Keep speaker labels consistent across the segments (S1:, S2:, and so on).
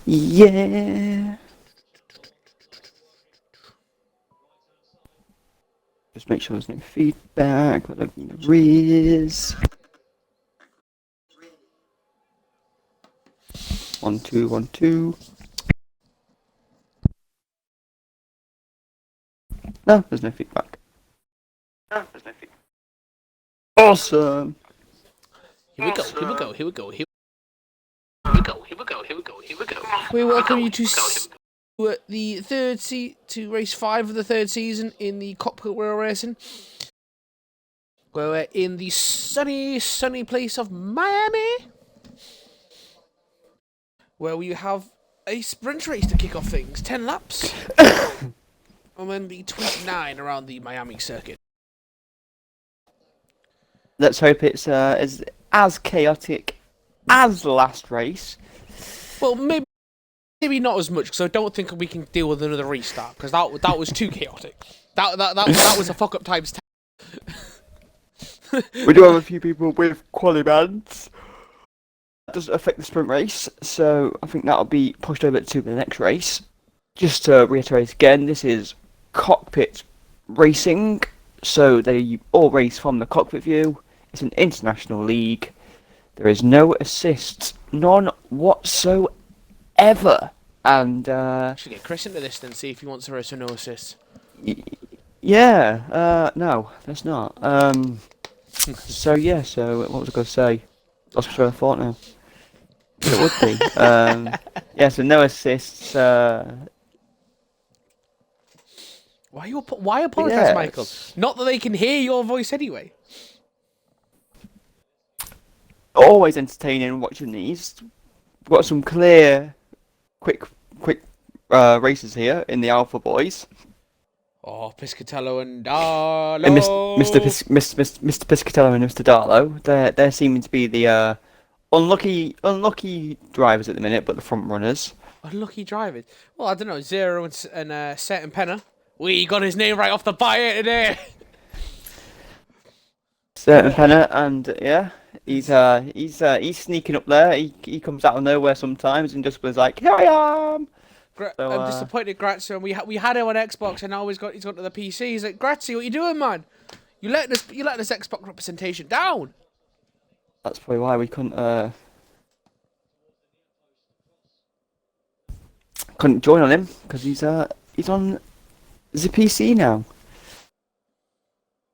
S1: Yeah. Just make sure there's no feedback. I don't need a Riz. 1 2 1 2. No, there's no feedback. Awesome.
S2: Here we go, here we go, here we go, here we go, here we go, here we go, here we go. We welcome you to the to race 5 of the third season in the Cockpit World Racing. We're in the sunny place of Miami, where we have a sprint race to kick off things, 10 laps, and then the 29 around the Miami circuit.
S1: Let's hope it's as chaotic as the last race.
S2: Well, maybe not as much, because I don't think we can deal with another restart, because that was too chaotic. That was a fuck up times 10.
S1: We do have a few people with quali bands. That doesn't affect the sprint race, so I think that'll be pushed over to the next race. Just to reiterate again, this is Cockpit Racing, so they all race from the cockpit view. It's an international league. There is no assists, none whatsoever. And
S2: Should get Chris into this then, see if he wants to race with no assists.
S1: Yeah, no, there's not. So yeah, so what was I going to say? Lost my train of thought now. But it would be. Yeah, so no assists.
S2: Why apologise,
S1: Yes.
S2: Michael? Not that they can hear your voice anyway.
S1: Always entertaining watching these. We've got some clear, quick races here in the Alpha Boys.
S2: Oh, Piscatello and Darlow.
S1: And Mr. Piscatello and Mr. Darlow. They're seeming to be the unlucky drivers at the minute, but the front runners.
S2: Unlucky drivers. Well, I don't know. Zero and Set and Penna. We got his name right off the bat today.
S1: Certain Penner, and yeah, he's sneaking up there. He comes out of nowhere sometimes and just was like, "Here I am." So,
S2: I'm disappointed, Grazia. And we had him on Xbox, and now he's gone to the PC. He's like, Grazia, what you doing, man? You letting us Xbox representation down.
S1: That's probably why we couldn't join on him, because he's on the PC now.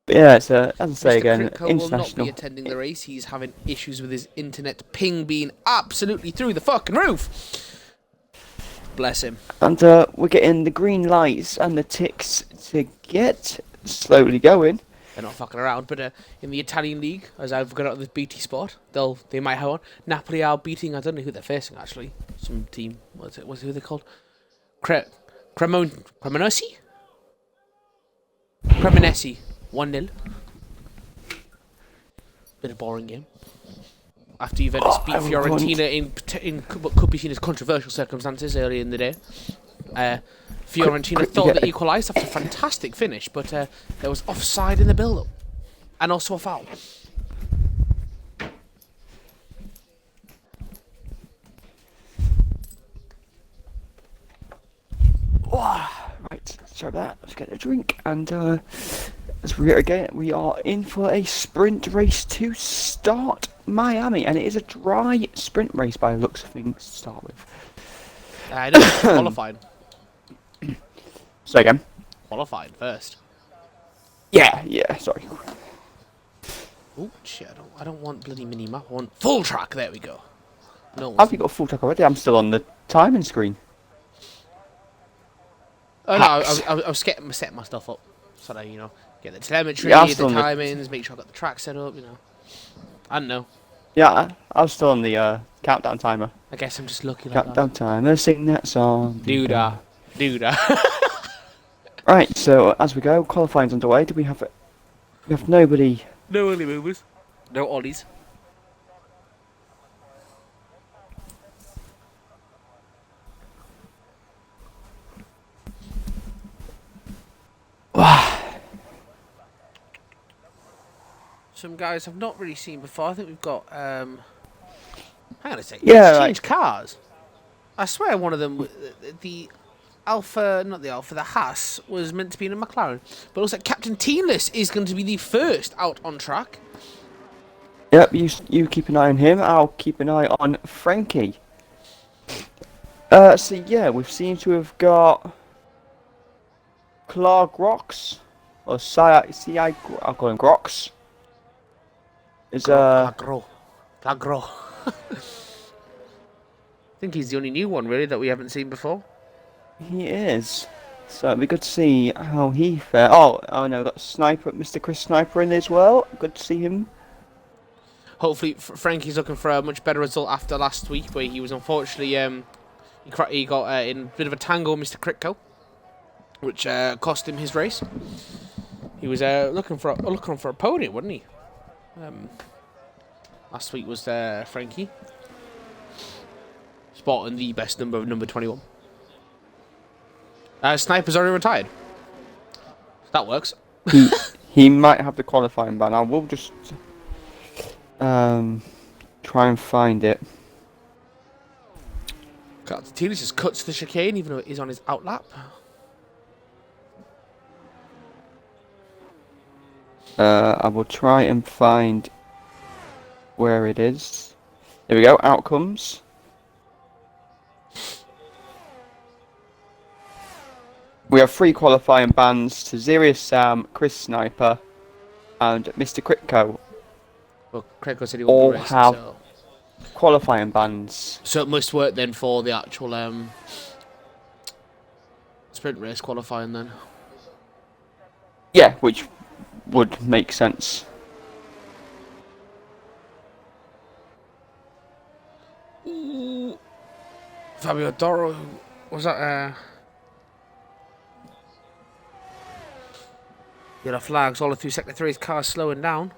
S1: But yeah, it's as I say
S2: Mr.
S1: again,
S2: Critco
S1: international.
S2: will not be attending the race. He's having issues with his internet ping being absolutely through the fucking roof. Bless him.
S1: And we're getting the green lights and the ticks to get slowly going.
S2: They're not fucking around, but in the Italian league, as I've got out of this BT spot, they might have one. Napoli are beating, I don't know who they're facing actually. Some team, who are they called? Cremonesi? Cremonesi, 1-0. Bit of boring game. After Juventus beat Fiorentina in what could be seen as controversial circumstances earlier in the day. Fiorentina thought they equalised after a fantastic finish, but there was offside in the build-up. And also a foul.
S1: Right, sorry about that. Let's get a drink. And as we are in for a sprint race to start Miami. And it is a dry sprint race by the looks of things to start with.
S2: I know, qualified.
S1: Say again.
S2: Qualified first.
S1: Yeah, sorry.
S2: Oh shit! I don't want bloody mini map. I want full track. There we go. No.
S1: Have you got a full track already? I'm still on the timing screen.
S2: Oh no, I was setting my stuff up so that get the telemetry,
S1: Yeah,
S2: the timings, make sure I got the track set up. I don't know.
S1: Yeah, I was still on the countdown timer.
S2: I guess I'm just lucky like
S1: Countdown timer, sing that song.
S2: Doodah.
S1: Right, so as we go, qualifying's underway. Do we have nobody?
S2: No early movers. No ollies. Some guys I've not really seen before. I think we've got hang on a second.
S1: Yeah,
S2: Change cars. I swear one of them, the the Haas, was meant to be in a McLaren. But it looks like Captain Teenless is going to be the first out on track.
S1: Yep, you keep an eye on him. I'll keep an eye on Frankie. So yeah, we seem to have got Clark Rocks or I'll call him Grox. Is
S2: Glagro. I think he's the only new one really that we haven't seen before.
S1: He is. So it'd be good to see how he fares. Oh no, got Sniper, Mr. Chris Sniper in as well. Good to see him.
S2: Hopefully, Frankie's looking for a much better result after last week, where he was unfortunately he got in a bit of a tangle with Mr. Critco, which cost him his race. He was looking for a podium, wasn't he? Last week was Frankie spotting the best number 21. Sniper's already retired. That works.
S1: He might have the qualifying ban. I will just try and find it.
S2: Teenage just cuts the chicane even though it is on his outlap.
S1: I will try and find where it is. There we go, outcomes. We have 3 qualifying bans to Zerius Sam, Chris Sniper, and Mr. Critco.
S2: Well, Critco said he
S1: all
S2: won't race,
S1: have
S2: so
S1: qualifying bans.
S2: So it must work then for the actual sprint race qualifying then.
S1: Yeah, which would make sense.
S2: Ooh. Fabio Doro, was that yellow flags all through sector 3, his car's slowing down.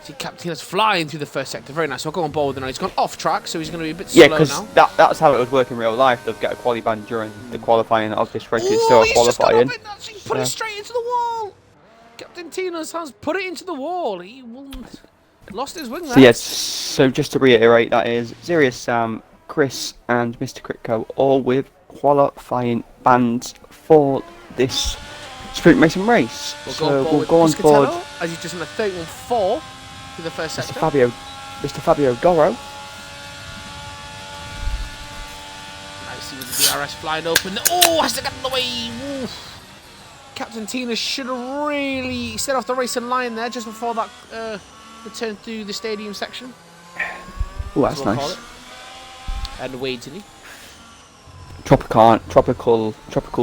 S2: See Captain is flying through the first sector, very nice. So I'll go on board with it now. He's gone off track, so he's going to be a bit slow now.
S1: Yeah, because that's how it would work in real life. They'll get a quali ban during the qualifying of this race. It's still qualifying.
S2: He put it straight into the wall. Captain Tina's has put it into the wall. He lost his wing there.
S1: So yes, so just to reiterate, that is Zerius Sam, Chris, and Mr. Critco, all with qualifying bans for this sprint racing race.
S2: We'll go on board as he's just in a 31.4 to the first sector.
S1: Mr. Fabio Doro.
S2: Nice, with the DRS flying open. Oh, has to get in the way. Oof. Captain Tina should have really set off the racing line there just before that return through the stadium section.
S1: Oh, that's nice.
S2: And away, didn't he?
S1: Tropical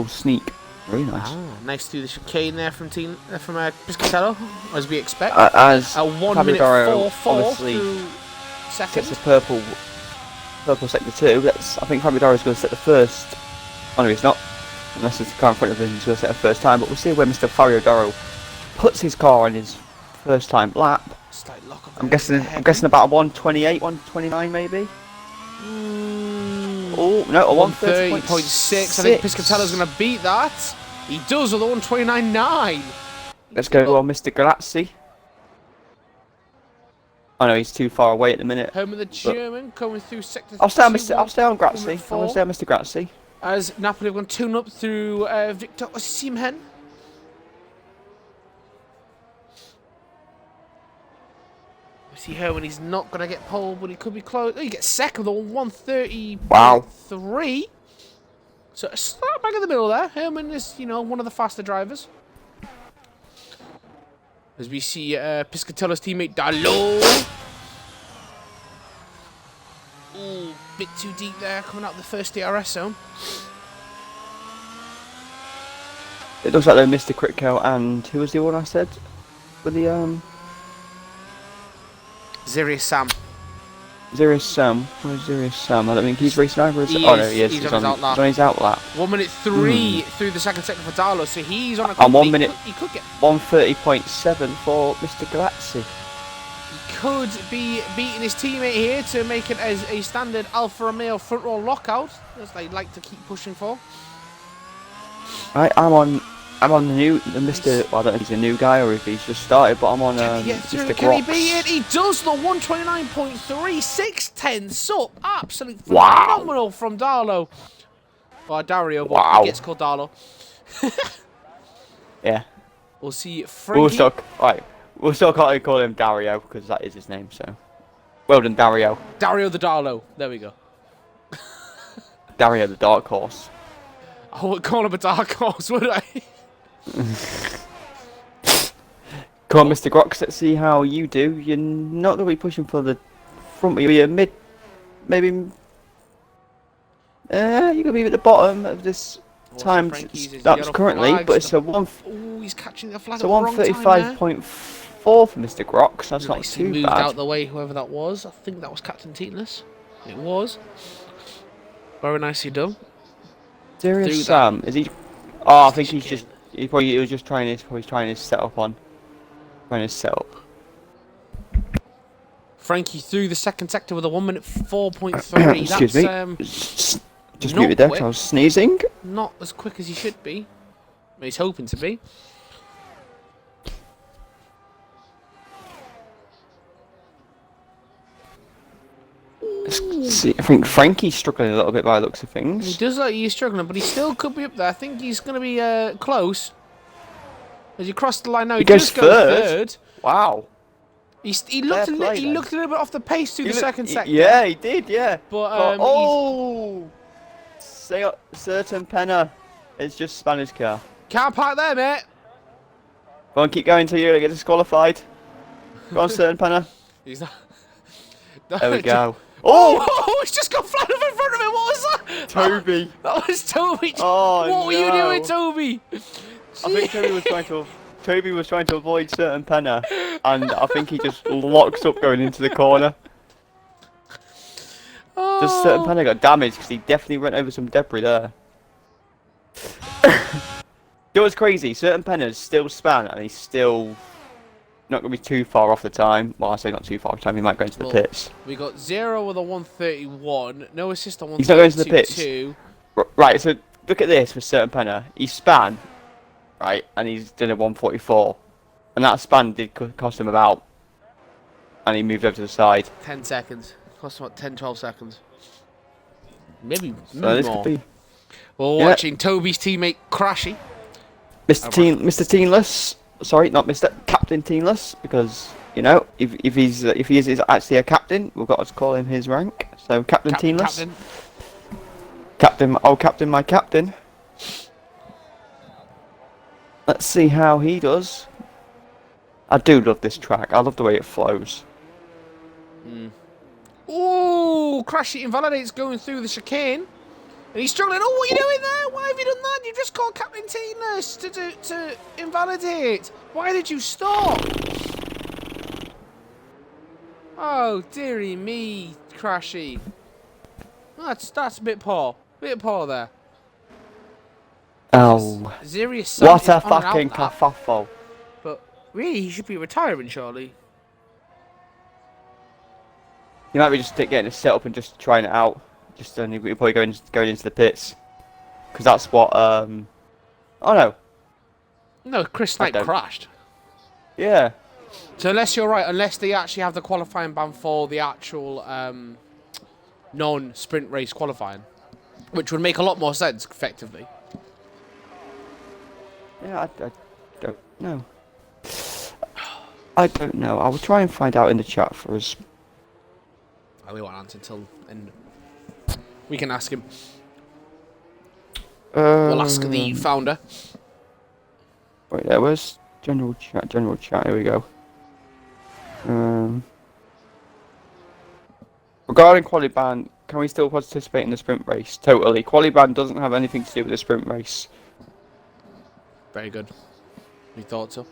S1: sneak. Very nice.
S2: Nice through the chicane there from Piscatello, as we expect.
S1: As
S2: 1 minute 4.4 through second.
S1: Sets the purple sector 2. I think Fabio Doro is going to set the first. Oh no, he's not. Unless it's the car in front of him, he's going to set the first time. But we'll see where Mr. Fabio Doro puts his car on his first time lap. I'm guessing about a 128, 129 maybe. Oh no, a 130.6.
S2: I think Piscatello's going to beat that. He does with a 129.9.
S1: Let's go on Mr. Galazzi. Oh no, he's too far away at the minute.
S2: Home of the German coming through sector.
S1: I'll stay on Grazzi. I'm going to stay on Mr. Grazzi.
S2: As Napoli have gone 2-up through Victor Osimhen. We see Herman, he's not going to get pole, but he could be close. Oh, he gets second on 130.3.
S1: Wow.
S2: So a slap back in the middle there. Herman is, one of the faster drivers. As we see Piscatello's teammate Dallo. Ooh, bit too deep there, coming out the first DRS zone.
S1: It looks like they're Mr. Critco and who was the one I said? With the
S2: Zerius Sam.
S1: Where's Zerius Sam? I don't think he's racing either. Oh no, he is. He's on his outlap.
S2: 1 minute 3 through the second sector for Dallo, so he's on a.
S1: And 1 minute.
S2: He could get
S1: 130.7 for Mr. Galazzi.
S2: He could be beating his teammate here to make it as a standard Alfa Romeo front row lockout, as they like to keep pushing for.
S1: Right, I'm I'm on the Mr. Well, I don't know if he's a new guy or if he's just started, but I'm on Mr.
S2: Can he
S1: Grox.
S2: beat it? He does the 129.36 tenths up. Absolutely
S1: Wow.
S2: phenomenal from Darlo. Or Dario, but
S1: Wow.
S2: he gets called Darlo.
S1: Yeah.
S2: We'll see Frankie.
S1: We'll still call him Dario because that is his name. So, well done, Dario.
S2: Dario the Darlo. There we go.
S1: Dario the Dark Horse.
S2: I would call him a dark horse, would I?
S1: Come on, Mr. Grox, let's see how you do. You're not going to be pushing for the front, but you're mid, maybe. You're going to be at the bottom of this time. That's currently, but it's a one.
S2: Oh, he's catching the flag.
S1: It's a 135.4 for Mr. Grox. That's not too
S2: moved
S1: bad.
S2: out the way, whoever that was. I think that was Captain Teatless. It was. Very nicely done.
S1: Serious Sam, is he? Oh, I think he's just. He was just trying his setup on. Trying his setup.
S2: Frankie through the second sector with a 1 minute 4.3.
S1: Excuse me. Just muted there 'cause I was sneezing.
S2: Not as quick as he should be. But he's hoping to be.
S1: See, I think Frankie's struggling a little bit by the looks of things.
S2: He does look like he's struggling, but he still could be up there. I think he's going to be close. As you cross the line now, he
S1: goes
S2: just goes third.
S1: Wow.
S2: He looked a little bit off the pace through the second sector.
S1: Yeah, he did, yeah.
S2: But
S1: certain Penner. It's just Spanish car.
S2: Can't park there, mate.
S1: Go on, keep going till you get disqualified. Go on, certain Penner.
S2: He's not.
S1: There we go.
S2: Oh! It's just got flat over in front of him. What was that?
S1: Toby.
S2: That was Toby.
S1: Oh,
S2: what were you doing, Toby?
S1: I think Toby was trying to avoid certain Penner, and I think he just locked up going into the corner. Just certain Penner got damaged because he definitely went over some debris there. It was crazy. Certain Penner's still span, and he's still not going to be too far off the time. Well, I say not too far off the time. He might go into the pits.
S2: We got 0 with a 131. No assist on 132.
S1: He's not going to the pits. Right. So look at this for certain Penner. He span, right, and he's done a 144, and that span did cost him about. And he moved over to the side.
S2: 10 seconds. Cost him about 10, 12 seconds. Maybe
S1: So this
S2: more.
S1: could be.
S2: We're watching Toby's teammate Crashy.
S1: Mr. Teenless. Sorry, not Mr. Captain Teenless, because you know if he is actually a captain, we've got to call him his rank. So Captain Teenless. Captain, my captain. Let's see how he does. I do love this track. I love the way it flows.
S2: Ooh, Crashy invalidates going through the chicane. And he's struggling. Oh, what are you doing there? Why have you done that? You just called Captain Teenless to invalidate. Why did you stop? Oh, dearie me, Crashy. That's a bit poor. Bit poor there.
S1: Oh.
S2: Zirius
S1: What a fucking kerfuffle.
S2: But really, he should be retiring, surely.
S1: He might be just getting it set up and just trying it out. Just then he'll probably going into the pits. Because that's what, oh no.
S2: No, Chris Knight crashed.
S1: Yeah.
S2: So unless you're right, unless they actually have the qualifying ban for the actual non-sprint race qualifying, which would make a lot more sense, effectively.
S1: Yeah, I don't know. I don't know. I will try and find out in the chat for us.
S2: We won't answer until end. We can ask him. We'll ask the founder.
S1: Wait, there was general chat. Here we go. Regarding Qualiban, can we still participate in the sprint race? Totally. Qualiban doesn't have anything to do with the sprint race.
S2: Very good. We thought so.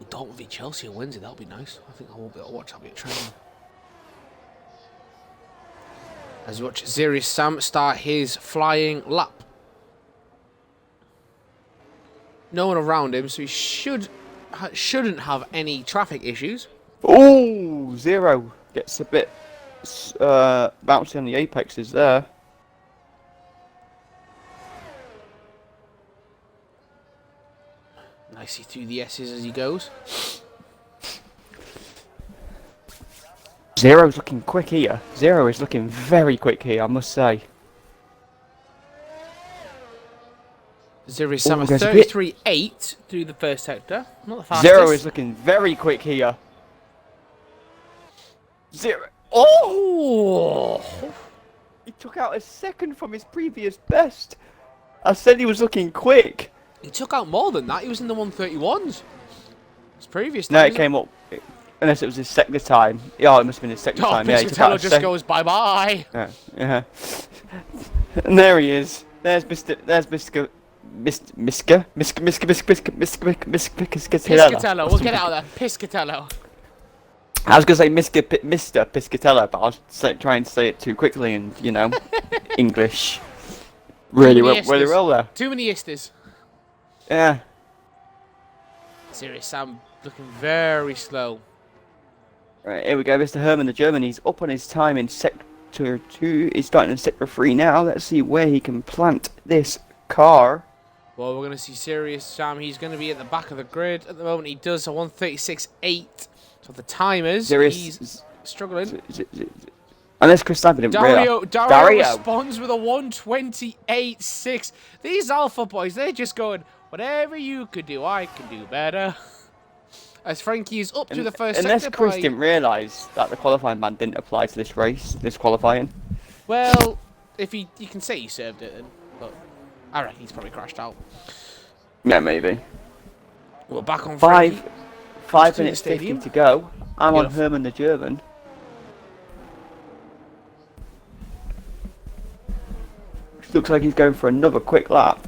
S2: Dalton v Chelsea on Wednesday. That'll be nice. I think I won't be able to watch. I'll be at training. As we watch Zirius Sam start his flying lap. No one around him, so he shouldn't have any traffic issues.
S1: Ooh, 0 gets a bit bouncy on the apexes there.
S2: Nicely through the S's as he goes.
S1: Zero's looking quick here. Zero is looking very quick here, I must say.
S2: Zero Sam
S1: there's a
S2: 33.8 through the first sector. Not the fastest.
S1: Zero is looking very quick here. Zero. Oh! He took out a second from his previous best. I said he was looking quick.
S2: He took out more than that. He was in the 131s. His previous time.
S1: No, it came up. Unless it was his second time. Yeah, it must have been his second time. Yeah, he took out
S2: just goes bye bye.
S1: Yeah. And there he is. There's Mr. Piscatella.
S2: Piscatella. We'll get out of there. Piscatella.
S1: I was gonna say Mr. Piscatella, but I was trying to say it too quickly, and you know, English really well there.
S2: Too many istas.
S1: Yeah.
S2: Serious Sam looking very slow.
S1: Right, here we go, Mr. Herman the German. He's up on his time in Sector 2. He's starting in Sector 3 now. Let's see where he can plant this car.
S2: Well, we're going to see Serious Sam. He's going to be at the back of the grid. At the moment, he does a 136.8. So the timers, he's struggling.
S1: Unless Chris Sniper didn't
S2: Dario responds with a 128.6. These Alpha boys, they're just going, whatever you could do, I can do better. As Frankie is up to the first sector.
S1: Unless Chris didn't realise that the qualifying ban didn't apply to this race, this qualifying.
S2: Well, if you can say he served it then, but I reckon he's probably crashed out.
S1: Yeah, maybe.
S2: We're back on
S1: 5 minutes 50 to go. I'm on Herman the German. Looks like he's going for another quick lap.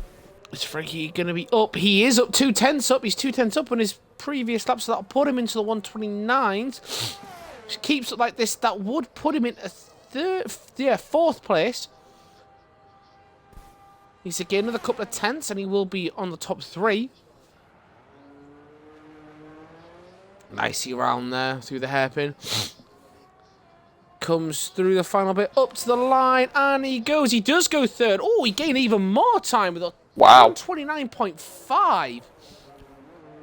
S2: Is Frankie going to be up? He is up 2/10 up. He's 2/10 up on his previous lap, so that'll put him into the 129s. Which keeps it like this. That would put him in a fourth place. He's again another couple of tenths, and he will be on the top 3. Nicely around there through the hairpin. Comes through the final bit up to the line, and he goes. He does go third. Oh, he gained even more time with a 129.5.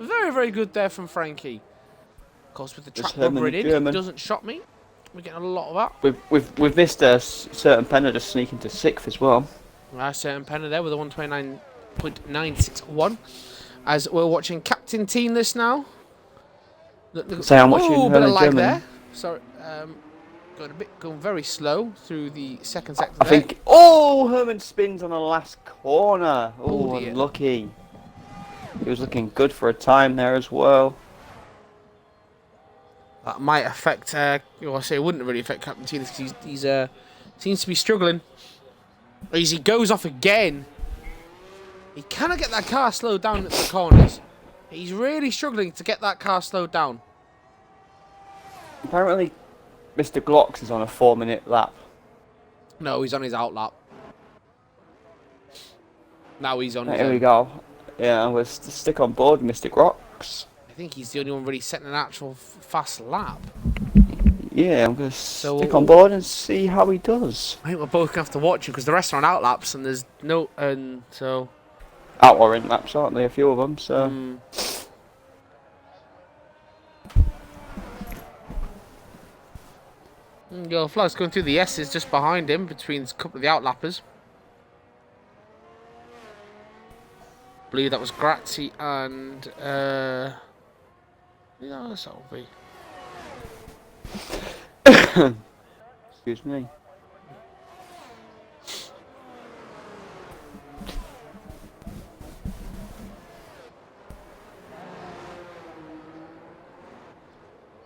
S2: Very, very good there from Frankie. Of course, with the track rubber in, it doesn't shock me. We're getting a lot of that.
S1: We've missed a certain Penner just sneaking to 6th as well.
S2: Nice certain Penner there with a 129.961. As we're watching Captain Team this now.
S1: Say I'm watching
S2: a bit of lag
S1: German.
S2: there. Sorry, going very slow through the second sector.
S1: I think. Oh, Herman spins on the last corner. Oh,
S2: dear.
S1: Unlucky. He was looking good for a time there as well.
S2: That might affect. I say it wouldn't really affect Captain T because he's seems to be struggling. As he goes off again, he cannot get that car slowed down at the corners. He's really struggling to get that car slowed down.
S1: Apparently, Mr. Glocks is on a 4-minute lap.
S2: No, he's on his out lap. Now he's on his
S1: Here we go. Yeah, we'll stick on board, Mr. Glocks.
S2: I think he's the only one really setting an actual fast lap.
S1: Yeah, I'm going to stick on board and see how he does.
S2: I think we're both going to have to watch him because the rest are on out laps and there's no... so...
S1: Out or in laps, aren't they? A few of them, so...
S2: Your Flag's going through the S's just behind him between a couple of the outlappers. I believe that was Grazzi and yeah, that's that'll be.
S1: Excuse me.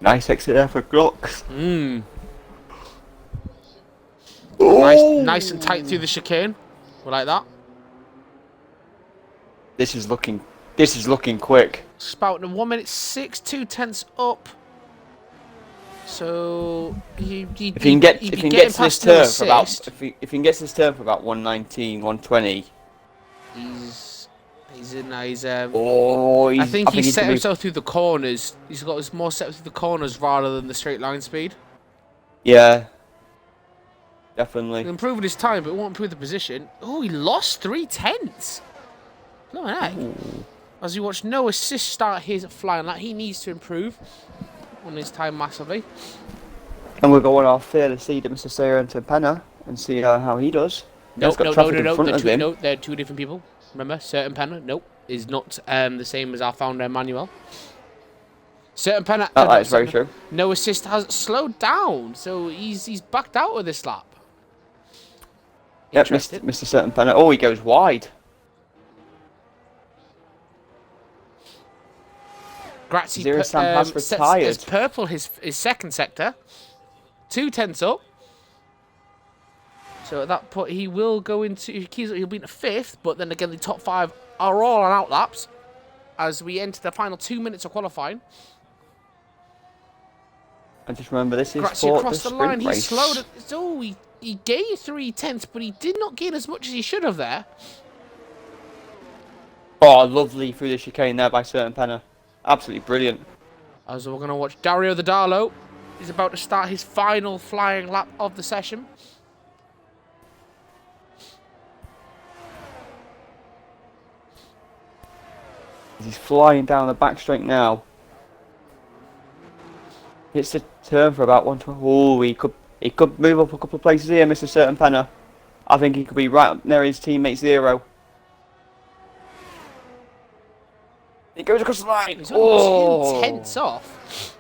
S1: Nice exit there for Glocks.
S2: Nice and tight through the chicane. We like that.
S1: This is looking quick.
S2: Spouting 1 minute 6, 2/10 up. So
S1: if he can get to this turn for about if he can get to this turn for about 119, 120.
S2: He's in. I think he's set himself through the corners. He's got his more set through the corners rather than the straight line speed.
S1: Yeah. Definitely.
S2: He'll improve his time, but it won't improve the position. Oh, he lost 3/10. No heck. As we watch no assist start his flying lap, he needs to improve on his time massively.
S1: And we'll go on our fearless leader, Mr. Sarah Penna, and see how he does.
S2: Nope,
S1: He's got traffic in front of him.
S2: No, they're two different people. Remember, Certain Penna, nope, is not the same as our founder Emmanuel. Certain Penna,
S1: That is very true.
S2: no assist has slowed down, so he's backed out of this lap.
S1: Yep, Mr. Certain Penna. Oh, he goes wide.
S2: Grazzi
S1: Zero Sam has retired.
S2: Sets purple his second sector. 2/10 up. So at that point, he will go into... He'll be in the 5th, but then again, the top 5 are all on out laps as we enter the final 2 minutes of qualifying.
S1: And just remember, this is
S2: Grazzi
S1: for
S2: across
S1: the
S2: the line.
S1: sprint race.
S2: He slowed it. So he gained 3/10, but he did not gain as much as he should have there.
S1: Oh, lovely through the chicane there by Certain Penna. Absolutely brilliant.
S2: As we're going to watch Dario the Darlo. He's about to start his final flying lap of the session.
S1: He's flying down the back straight now. Hits the turn for about 120. Oh, he could move up a couple of places here, Mr. Certain Penna. I think he could be right up near his teammate Zero. He goes across the line.
S2: He's only 2/10 off.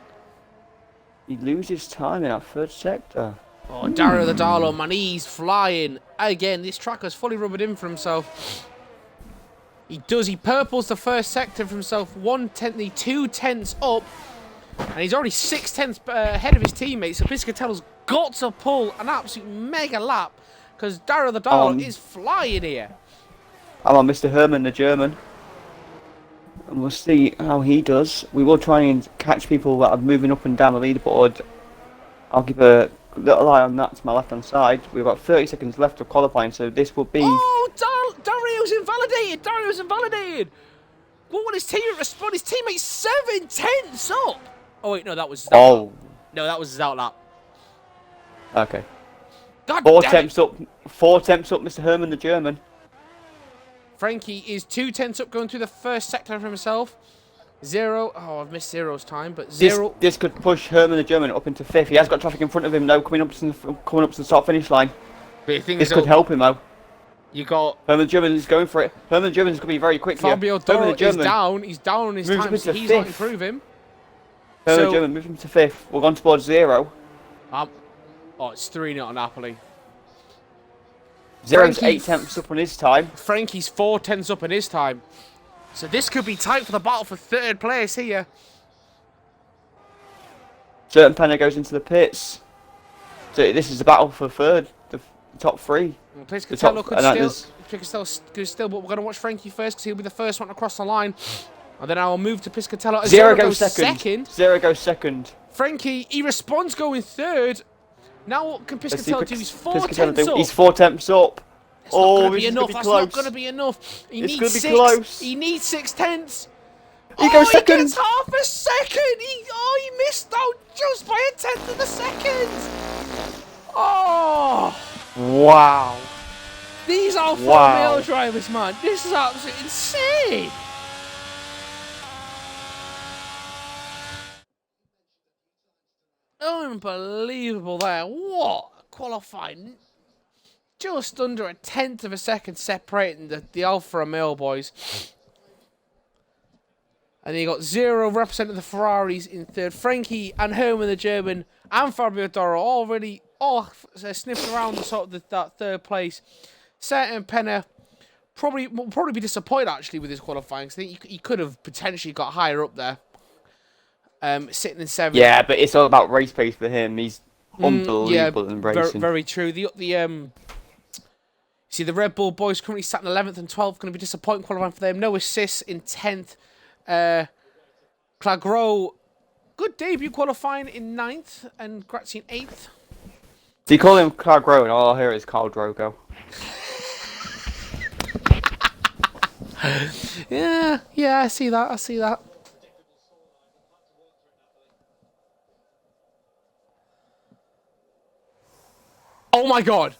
S1: He loses time in that third sector.
S2: Oh, Dario the Darlo, man, he's flying. Again, this tracker's fully rubbered in for himself. He does. He purples the first sector for himself. 1/10, 2/10 up. And he's already 6/10 ahead of his teammates. So Piscatello's got to pull an absolute mega lap. Because Dario the Darlo is flying here.
S1: I'm on Mr. Herman, the German. And we'll see how he does. We will try and catch people that are moving up and down the leaderboard. I'll keep a little eye on that to my left-hand side. We've got 30 seconds left of qualifying, so this will be...
S2: Oh, Dario's invalidated! Dario's invalidated! What will his teammate respond? His teammate's 7/10 up! Oh, wait, no, that was...
S1: Oh.
S2: No, that was his outlap.
S1: Okay.
S2: God
S1: Four
S2: damn
S1: attempts up, Mr. Herman, the German.
S2: Frankie is 2/10 up, going through the first sector for himself. Zero. Oh, I've missed Zero's time, but Zero.
S1: This could push Herman the German up into 5th. He has got traffic in front of him now, coming up to the start finish line. This could help him though.
S2: You got
S1: Herman the German is going for it. Herman the German is going to be very quick
S2: Fabio
S1: here.
S2: Doro is down. He's down on his time, so he's not improving.
S1: Herman the German moving to 5th. We're going towards 0.
S2: Oh, it's 3-0 on Napoli.
S1: Zero's 8/10 up on his time.
S2: Frankie's 4/10 up on his time. So this could be tight for the battle for 3rd place here.
S1: Certain Penna goes into the pits. So this is the battle for 3rd, the top 3.
S2: Piscatello could still, but we're going to watch Frankie first because he'll be the first one across the line. And then I'll move to Piscatello.
S1: Zero goes second. Zero goes second.
S2: Frankie, he responds going 3rd. Now what can Piscatello do? He's 4/10 up.
S1: He's 4/10 up.
S2: That's not going to be enough. That's not going to be enough. He needs 6.
S1: Close.
S2: He needs 6/10.
S1: He goes second.
S2: He gets half a second. He missed out just by 1/10 of a second. Oh.
S1: Wow.
S2: These are Formula drivers, man. This is absolutely insane. Unbelievable there. What qualifying. Just under 1/10 of a second separating the Alfa Romeo boys. And you got Zero representing the Ferraris in 3rd. Frankie and Herman the German and Fabio Doro already sniffed around the sort of that 3rd place. Certain Penna will probably be disappointed actually with his qualifying. Because I think he could have potentially got higher up there. Sitting in 7th.
S1: Yeah, but it's all about race pace for him. He's unbelievable in racing.
S2: Very true. See, the Red Bull boys currently sat in 11th and 12th. Going to be disappointing qualifying for them. No assists in 10th. Clagro, good debut qualifying in 9th. And Grazzi in 8th.
S1: Do you call him Clagro and all I hear is Carl Drogo?
S2: Yeah, I see that. Oh my god!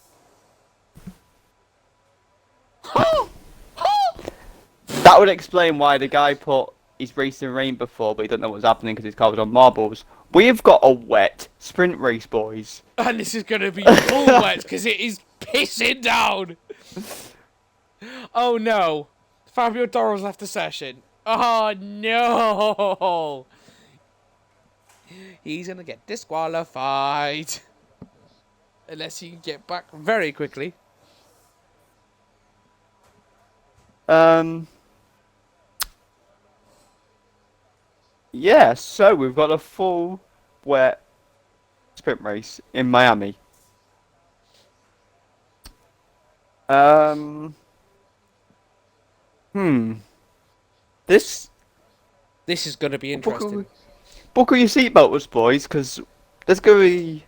S1: That would explain why the guy put he's racing rain before, but he don't know what's happening because his car was on marbles. We've got a wet sprint race, boys.
S2: And this is going to be full wet because it is pissing down. Oh no. Fabio Doro's left the session. Oh no. He's going to get disqualified. Unless he can get back very quickly.
S1: Yeah, so we've got a full wet sprint race in Miami. This
S2: is going to be interesting.
S1: buckle your seatbelts, boys, because there's going to be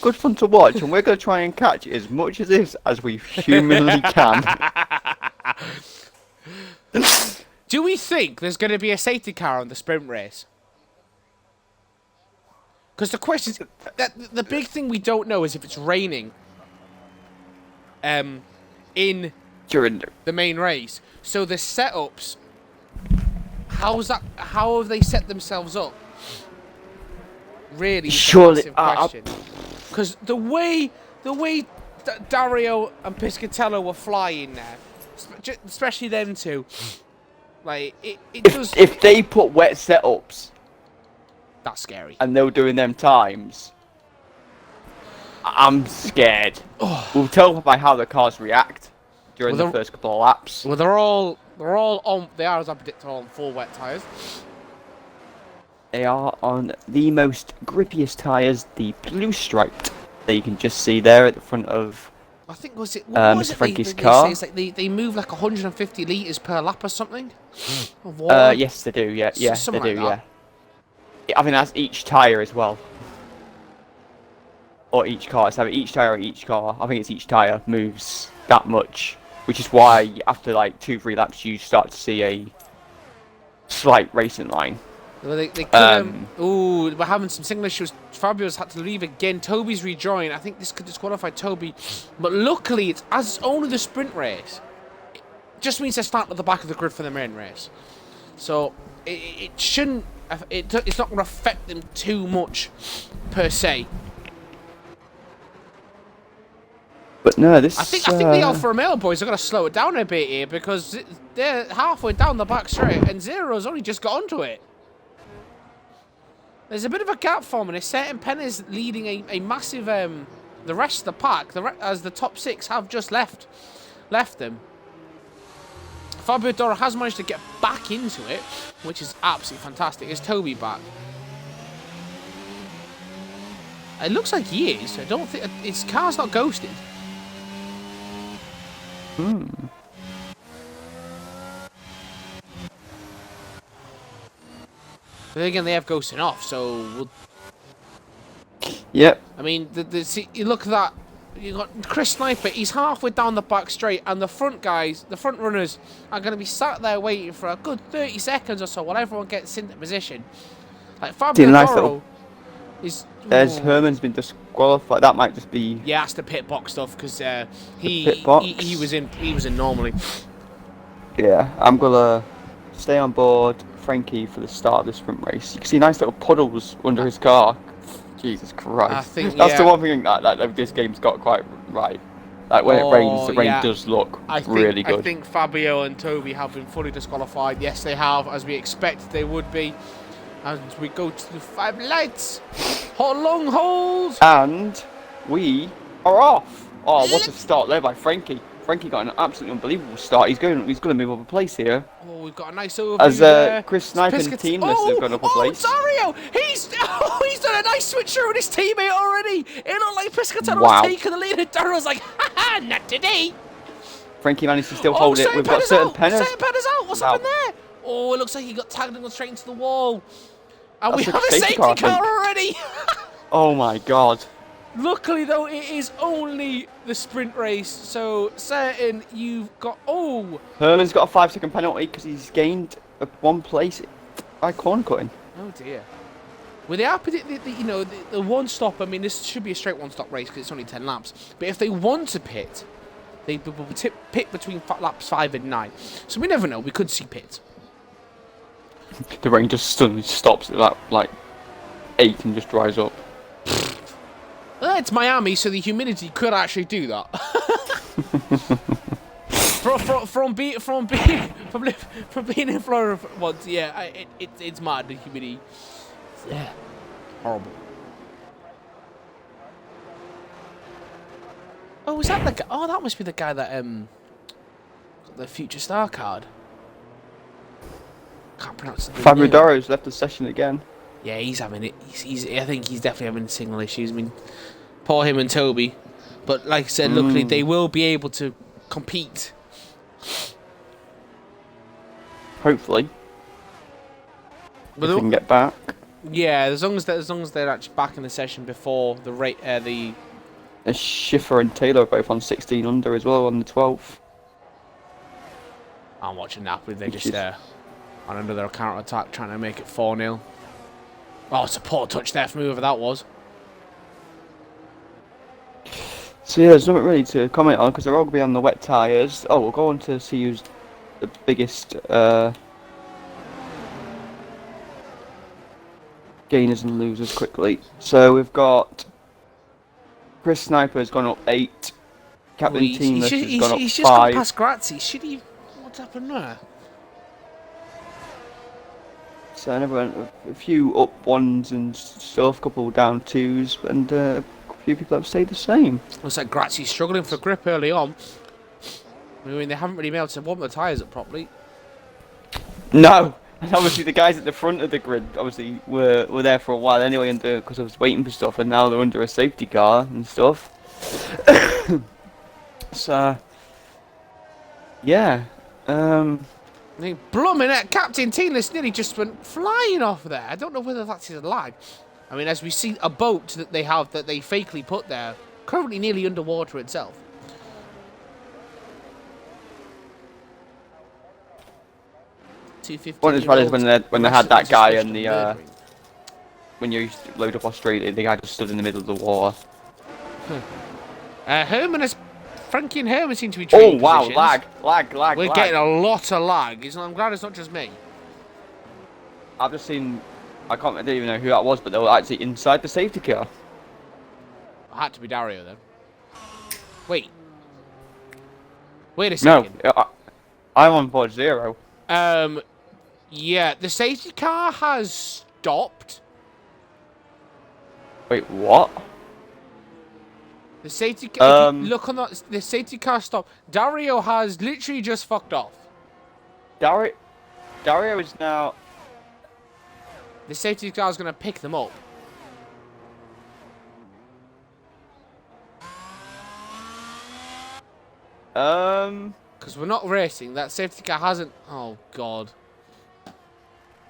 S1: good fun to watch, and we're going to try and catch as much of this as we humanly can.
S2: Do we think there's going to be a safety car on the sprint race? Because the question is, the big thing we don't know is if it's raining in
S1: During
S2: the main race. So the setups, how have they set themselves up? Really,
S1: surely,
S2: question. Because the way Dario and Piscatello were flying there, especially them two, like it does.
S1: If they put wet setups,
S2: that's scary.
S1: and they were doing them times, I'm scared. We'll tell by how the cars react during the first couple of laps.
S2: Well, they're all on. They are, as I predicted, all on full wet tyres.
S1: They are on the most grippiest tyres, the blue striped, that you can just see there at the front of
S2: I think was it
S1: Frankie's car.
S2: It's like they move like 150 litres per lap or something. Of water.
S1: Yes, they do. Yeah, they
S2: something
S1: do.
S2: like that.
S1: Yeah. I think that's each tyre as well, or each car. So each tyre or each car. I think it's each tyre moves that much, which is why after like 2-3 laps you start to see a slight racing line.
S2: Well, they could, ooh, we're having some signal issues. Fabio's had to leave again. Toby's rejoined. I think this could disqualify Toby. But luckily, as it's only the sprint race, it just means they're starting at the back of the grid for the main race. So it shouldn't. It's not going to affect them too much, per se.
S1: But no, this.
S2: I think the Alfa Romeo boys are going to slow it down a bit here because they're halfway down the back straight and Zero's only just got onto it. There's a bit of a gap forming. A certain Penna's leading a massive. The rest of the pack, as the top 6 have just left them. Fabio Doro has managed to get back into it, which is absolutely fantastic. Is Toby back? It looks like he is. I don't think his car's not ghosted. But again, they have ghosting off, so we'll...
S1: Yep.
S2: I mean, see, you look at that. You got Chris Sniper. He's halfway down the back straight, and the front guys, the front runners, are going to be sat there waiting for a good 30 seconds or so while everyone gets into position. Like Fabio Doro is.
S1: There's Herman's been disqualified. That might just be.
S2: Yeah, that's the pit box stuff because he was in normally.
S1: Yeah, I'm gonna stay on board Frankie for the start of the sprint race. You can see nice little puddles under his car. Jesus Christ.
S2: I think,
S1: that's the one thing that this game's got quite right. Like when it rains, the rain does look really good.
S2: I think Fabio and Toby have been fully disqualified. Yes, they have, as we expected they would be. And we go to the 5 lights. Long holes.
S1: And we are off. Oh, what a start there by Frankie. Frankie got an absolutely unbelievable start. He's going to move up a place here.
S2: Oh, we've got a nice overview
S1: as
S2: there.
S1: Chris Sniper and Teamless have gone up a place.
S2: Dario! He's done a nice switcheroo with his teammate already. It looked like Piscatello was taking the lead, and Dario's like, haha, not today.
S1: Frankie managed to still hold it. We've got certain Penna's.
S2: Certain Penna's out. What's happened there? Oh, it looks like he got tagged and gone straight into the wall. And we have a safety car already.
S1: Oh my god.
S2: Luckily, though, it is only the sprint race, so certain you've got... Oh!
S1: Herman's got a 5-second penalty because he's gained one place by corn cutting.
S2: Oh, dear. Well, they are, the one-stop, I mean, this should be a straight one-stop race because it's only 10 laps. But if they want to pit, They will pit between laps 5 and 9. So we never know. We could see pit.
S1: The rain just suddenly stops at that, like, 8 and just dries up.
S2: Well, it's Miami, so the humidity could actually do that. from being in Florida once, yeah, it's mad, the humidity. Yeah, horrible. Oh, was that the guy? Oh, that must be the guy that got the Future Star card. Can't pronounce it.
S1: Fabio Doro's left the session again.
S2: Yeah, he's having it. I think he's definitely having signal issues. I mean, poor him and Toby. But like I said, luckily they will be able to compete.
S1: Hopefully.
S2: But
S1: if they can get back.
S2: Yeah, as long as they're actually back in the session before the
S1: Schiffer and Taylor are both on 16 under as well on the 12th.
S2: I'm watching Napoli. They're just on another counter attack, trying to make it 4-0. Oh, it's a poor touch there from whoever that was.
S1: So yeah, there's nothing really to comment on because they're all going to be on the wet tyres. Oh, we'll go on to see who's the biggest gainers and losers quickly. So we've got Chris Sniper has gone up 8. Captain Teamless has gone up 5.
S2: He's just gone past Grazzi. Should he? What's happened there?
S1: So I never went a few up 1s and stuff, a couple down 2s, and a few people have stayed the same.
S2: Looks like Grazzi's struggling for grip early on. I mean, they haven't really been able to warm the tyres up properly.
S1: No! And obviously the guys at the front of the grid obviously were there for a while anyway because I was waiting for stuff, and now they're under a safety car and stuff. So yeah.
S2: I mean, blooming at Captain Teamless nearly just went flying off there. I don't know whether that's his lag. I mean, as we see a boat that they have that they fakely put there, currently nearly underwater itself.
S1: What is funny is when they had that guy in the when you used to load up Australia, the guy just stood in the middle of the water.
S2: Herman has Frankie and Herman seem to be trading positions.
S1: lag.
S2: We're getting a lot of lag. I'm glad it's not just me.
S1: I've just seen. I didn't even know who that was, but they were actually inside the safety car.
S2: It had to be Dario then. Wait a second.
S1: No, I'm on board 0.
S2: Yeah, the safety car has stopped.
S1: Wait, what?
S2: The safety car. Look on that. The safety car stopped. Dario has literally just fucked off.
S1: Dario is now.
S2: The safety car is going to pick them up. Because we're not racing. That safety car hasn't. Oh God.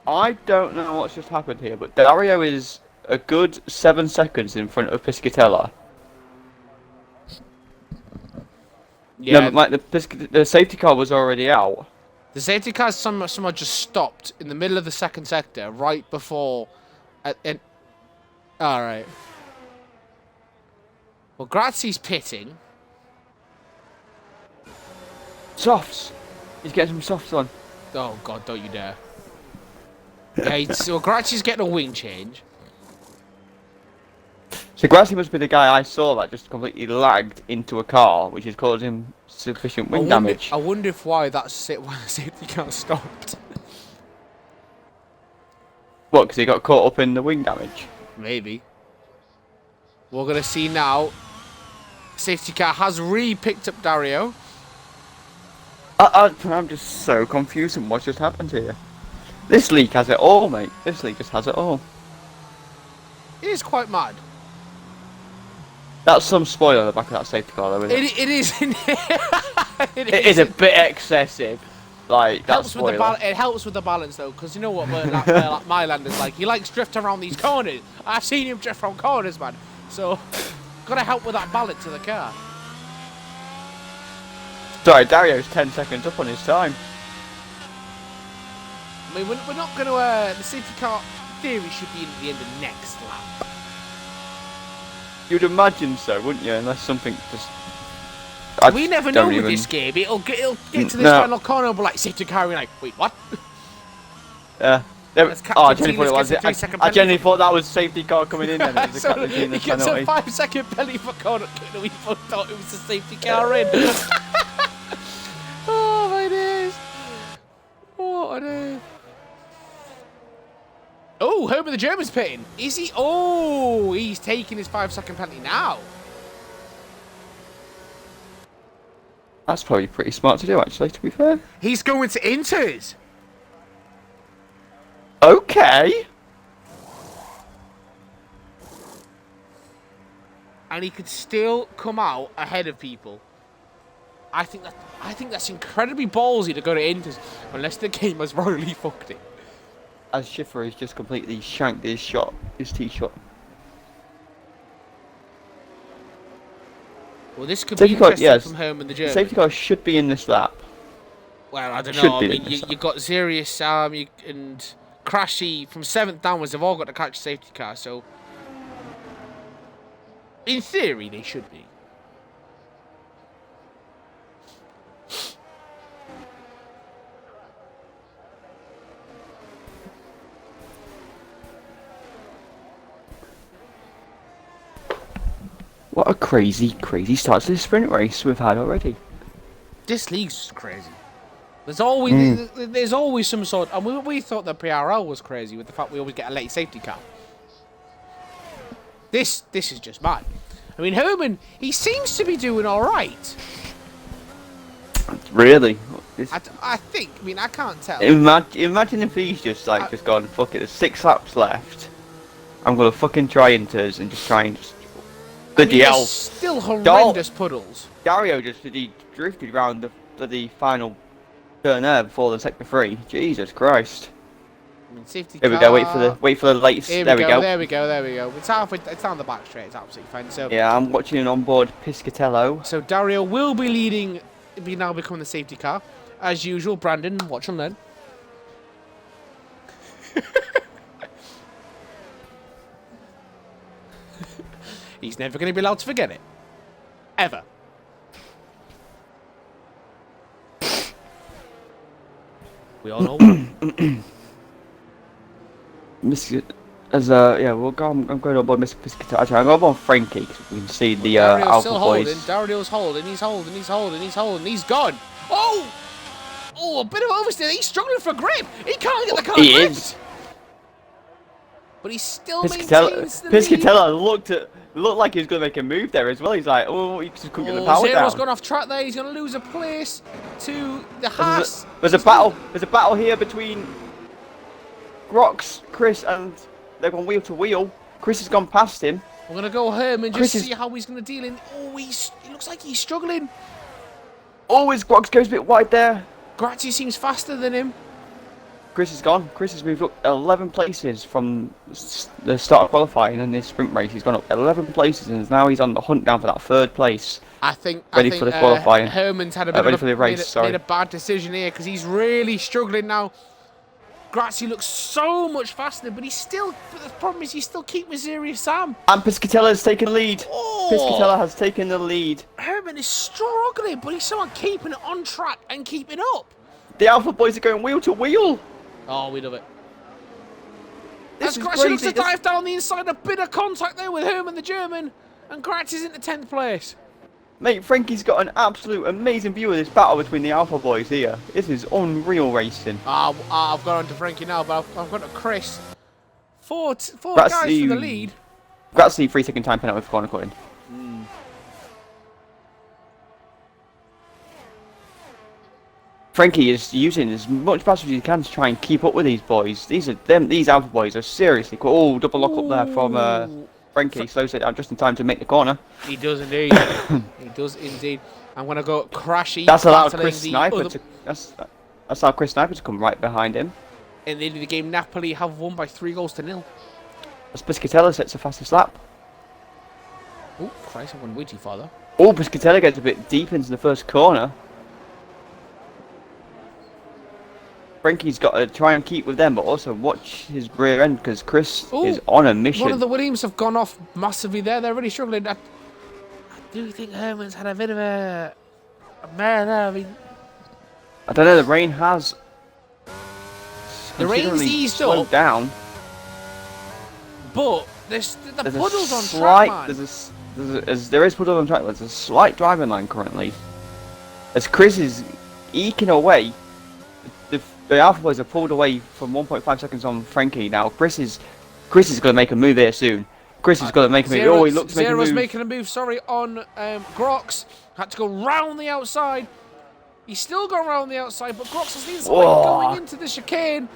S1: I don't know what's just happened here, but Dario is a good 7 seconds in front of Piscatella.
S2: Yeah.
S1: No, like the safety car was already out.
S2: The safety car somehow just stopped in the middle of the second sector, right before. All right. Well, Grazzi's pitting.
S1: Softs. He's getting some softs on.
S2: Oh God! Don't you dare. Yeah, so Grazzi's getting a wing change.
S1: So Grazzi must be the guy I saw that just completely lagged into a car, which is causing sufficient wing damage.
S2: I wonder if why the safety car stopped.
S1: What? Because he got caught up in the wing damage.
S2: Maybe. We're gonna see now. Safety car has re-picked up Dario.
S1: I'm just so confused on what's just happened here. This league has it all, mate. This league just has it all.
S2: It is quite mad.
S1: That's some spoiler on the back of that safety car, though, isn't it?
S2: It is.
S1: It is a bit excessive. Like, that's spoiler.
S2: It helps with the balance, though, because you know what my land is like. He likes drifting around these corners. I've seen him drift around corners, man. So, gotta help with that balance of the car.
S1: Sorry, Dario's 10 seconds up on his time.
S2: I mean, we're not going to... the safety car, in theory, should be in at the end of next lap.
S1: You'd imagine so, wouldn't you? Unless something just
S2: We never know with this game. It'll get to this final corner, but like safety car, we're like, wait, what?
S1: I genuinely thought that was safety car coming in. Then
S2: so he gets a 5-second penalty for corner kick, and we both thought it was the safety car in. Oh my days! What a day! Oh, Herman the German's pitting. Is he? Oh, he's taking his 5-second penalty now.
S1: That's probably pretty smart to do, actually, to be fair.
S2: He's going to Inters.
S1: Okay.
S2: And he could still come out ahead of people. I think that's incredibly ballsy to go to Inters, unless the game has royally fucked it.
S1: As Schiffer has just completely shanked his shot, his tee shot.
S2: Well, this could be interesting from Herman the German.
S1: Safety car should be in this lap.
S2: Well, I don't know. I mean, you got Zarius, and Crashy from 7th downwards. They've all got to catch a safety car, so in theory they should be.
S1: What a crazy start to this sprint race we've had already.
S2: This league's just crazy. There's always some sort. And we thought the PRL was crazy with the fact we always get a late safety car. This is just mad. I mean, Herman, he seems to be doing all right.
S1: Really?
S2: I think. I mean, I can't tell.
S1: Imagine if he's just gone, fuck it. There's 6 laps left. I'm gonna fucking try Inters and just try and just. Bloody hell!
S2: Still horrendous puddles.
S1: Dario just drifted around the final turn there before the sector 3. Jesus Christ!
S2: I mean, safety
S1: Here
S2: car.
S1: we go. Wait for the late. There we go.
S2: There we go. It's halfway. It's down the back straight. It's absolutely fine. So
S1: yeah, I'm watching an onboard Piscatello.
S2: So Dario will be leading. Be now becoming the safety car as usual. Brandon, watch and learn. He's never going to be allowed to forget it. Ever. We all know. I'm going on board Mr. Piscatello. Actually, I'm going on Frankie because we can see the Alpha boys. Dario's holding. He's gone. Oh, a bit of oversteer. He's struggling for grip. He can't get the car
S1: He
S2: gripped.
S1: is.
S2: But he still maintains the lead.
S1: Piscatello looked like he was going to make a move there as well. He's like, he just couldn't get the power down.
S2: Zero's gone off track there. He's going to lose a place to the Haas.
S1: There's a battle here between Grox, Chris, and they've gone wheel to wheel. Chris has gone past him.
S2: We're going to go Herman just to see how he's going to deal in. It looks like he's struggling.
S1: Always Grox goes a bit wide there.
S2: Grazzi seems faster than him.
S1: Chris is gone. Chris has moved up 11 places from the start of qualifying in this sprint race. He's gone up 11 places and now he's on the hunt down for that 3rd place. Ready for the qualifying.
S2: Herman's had made a bad decision here because he's really struggling now. Grazzi looks so much faster, but the problem is he's still keeping Serious Sam.
S1: And Piscatello has taken the lead. Piscatello has taken the lead.
S2: Herman is struggling, but he's someone keeping it on track and keeping up.
S1: The Alpha boys are going wheel to wheel.
S2: Oh, we love it. As Grazzi looks to dive down the inside, a bit of contact there with Herman the German, and Grazzi's in the 10th place.
S1: Mate, Frankie's got an absolute amazing view of this battle between the Alpha boys here. This is unreal racing.
S2: I've gone on to Frankie now, but I've gone to Chris. Four guys for the lead.
S1: Grazzi 3-second time penalty for corner cutting. Frankie is using as much pass as he can to try and keep up with these boys. These Alpha boys are seriously cool. Oh, double lock up there from Frankie. Slows it down just in time to make the corner.
S2: He does indeed. He does indeed. I'm going to go Crashy.
S1: That's allowed Chris Sniper to... That's allowed Chris Sniper to come right behind him.
S2: In the end of the game, Napoli have won by 3-0.
S1: As Piscatello sets the fastest lap.
S2: Oh, Christ, I went way too far though.
S1: Oh, Piscatello gets a bit deep into the first corner. Frankie's got to try and keep with them, but also watch his rear end because Chris is on a mission.
S2: One of the Williams have gone off massively there. They're really struggling. I do think Herman's had a bit of a Man, I mean,
S1: I don't know. The rain has
S2: the rain's
S1: considerably
S2: eased
S1: slowed
S2: up,
S1: down.
S2: but the
S1: There's
S2: puddles
S1: a
S2: on
S1: slight.
S2: track, man.
S1: There is puddles on track. There's a slight driving line currently. As Chris is eking away, the Alpha Boys have pulled away from 1.5 seconds on Frankie. Now Chris is going to make a move here soon. Chris is going to make a move. Oh, he looks to make a move.
S2: Zero's making a move. Sorry, on Grox. Had to go round the outside. He's still going round the outside, but Grox is the inside going into the chicane.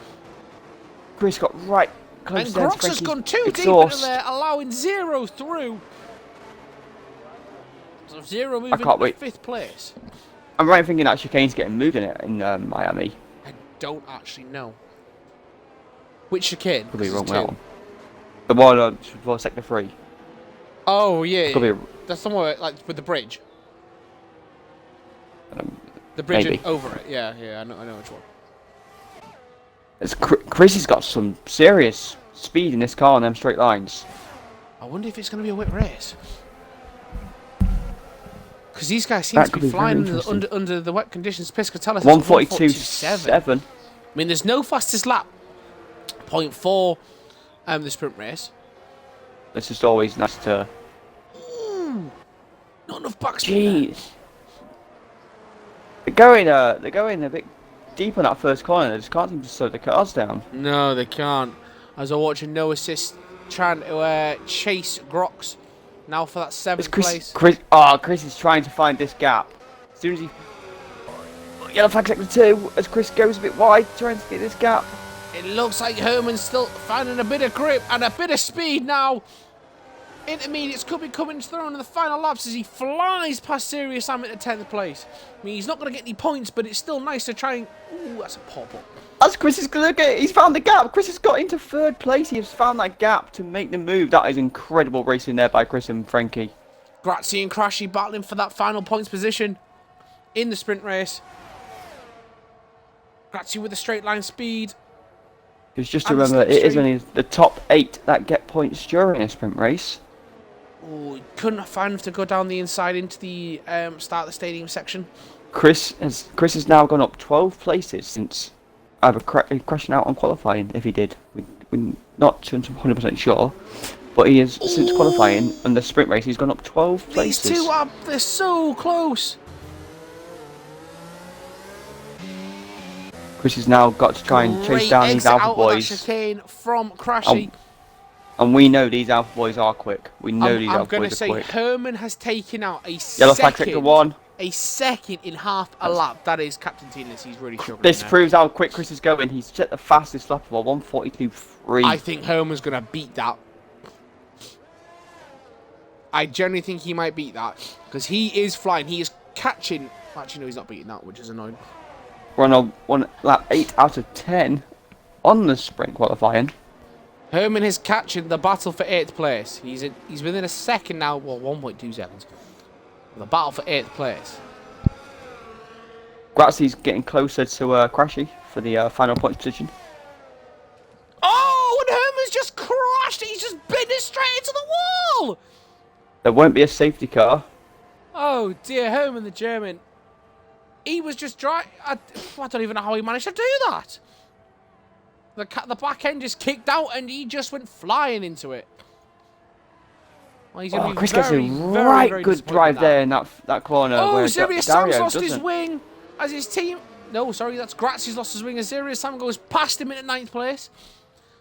S1: Chris got right close
S2: And
S1: down to
S2: Grox has
S1: Frankie's
S2: gone too
S1: exhaust.
S2: deep into there, allowing Zero through. So Zero moving
S1: can't
S2: to
S1: wait.
S2: 5th place.
S1: I'm right thinking that chicane's getting moved in Miami.
S2: I don't actually know. Which chicane?
S1: Could be
S2: 'Cause
S1: wrong
S2: there's
S1: with that
S2: two.
S1: one. The one for Sector 3.
S2: Oh, yeah.
S1: Could be,
S2: That's somewhere like with the bridge.
S1: um,
S2: The bridge
S1: maybe.
S2: over it. Yeah, I know which one.
S1: Chris has got some serious speed in this car on them straight lines.
S2: I wonder if it's going to be a wet race. Because these guys seem to
S1: That could
S2: be
S1: be
S2: flying
S1: very
S2: under the wet conditions. Piscatella
S1: 142.7.
S2: I mean, there's no fastest lap. 0.4 the sprint race.
S1: It's just always nice to...
S2: Not enough backspin.
S1: Jeez. They're going a bit deep on that first corner. They just can't seem to slow the cars down.
S2: No, they can't. As I'm watching No Assist trying to chase Grox. Now for that 7th place.
S1: Chris is trying to find this gap. As soon as he... Yellow flag sector 2 as Chris goes a bit wide trying to get this gap.
S2: It looks like Herman's still finding a bit of grip and a bit of speed now. Intermediates could be coming through in the final laps as he flies past Serious Sam into 10th place. I mean, he's not going to get any points, but it's still nice to try and... Ooh, that's a pop-up.
S1: As Chris is going to get... He's found the gap. Chris has got into 3rd place. He has found that gap to make the move. That is incredible racing there by Chris and Frankie.
S2: Grazzi and Crashy battling for that final points position in the sprint race. Grazzi with a straight line speed.
S1: Because just to remember, it is only the top 8 that get points during a sprint race.
S2: Oh, he couldn't find enough to go down the inside into the start of the stadium section.
S1: Chris has now gone up 12 places since either crashing out on qualifying, if he did. We're not 100% sure. But he is, since qualifying and the sprint race, he's gone up 12 places.
S2: These two they're so close.
S1: Chris has now got to try and chase down these Alpha Boys.
S2: Chicane from Crashy.
S1: And we know these Alpha Boys are quick. We know these
S2: I'm
S1: Alpha
S2: going
S1: Boys
S2: to
S1: are
S2: say
S1: quick.
S2: Herman has taken out a
S1: Yellow flag sector 1.
S2: A second in half a lap. That is Captain Tinas. He's really struggling.
S1: This
S2: there.
S1: proves how quick Chris is going. He's set the fastest lap of a 142.3.
S2: I think Herman's going to beat that. I genuinely think he might beat that. Because he is flying. He is catching. Actually, no, he's not beating that, which is annoying.
S1: We're on lap 8 out of 10 on the sprint qualifying.
S2: Herman is catching the battle for 8th place. He's within a second now. Well, 1.2 seconds. The battle for 8th place.
S1: Grazzi's getting closer to Crashy for the final points position.
S2: Oh, and Herman's just crashed. He's just bending straight into the wall.
S1: There won't be a safety car.
S2: Oh, dear. Herman, the German. He was just driving. I don't even know how he managed to do that. The back end just kicked out and he just went flying into it. Well, he's
S1: Chris gets a right good drive there in that corner.
S2: Oh, Serious Sam's lost
S1: doesn't.
S2: his wing as his team... No, sorry, that's Grazzi's lost his wing as Serious Sam goes past him into 9th place.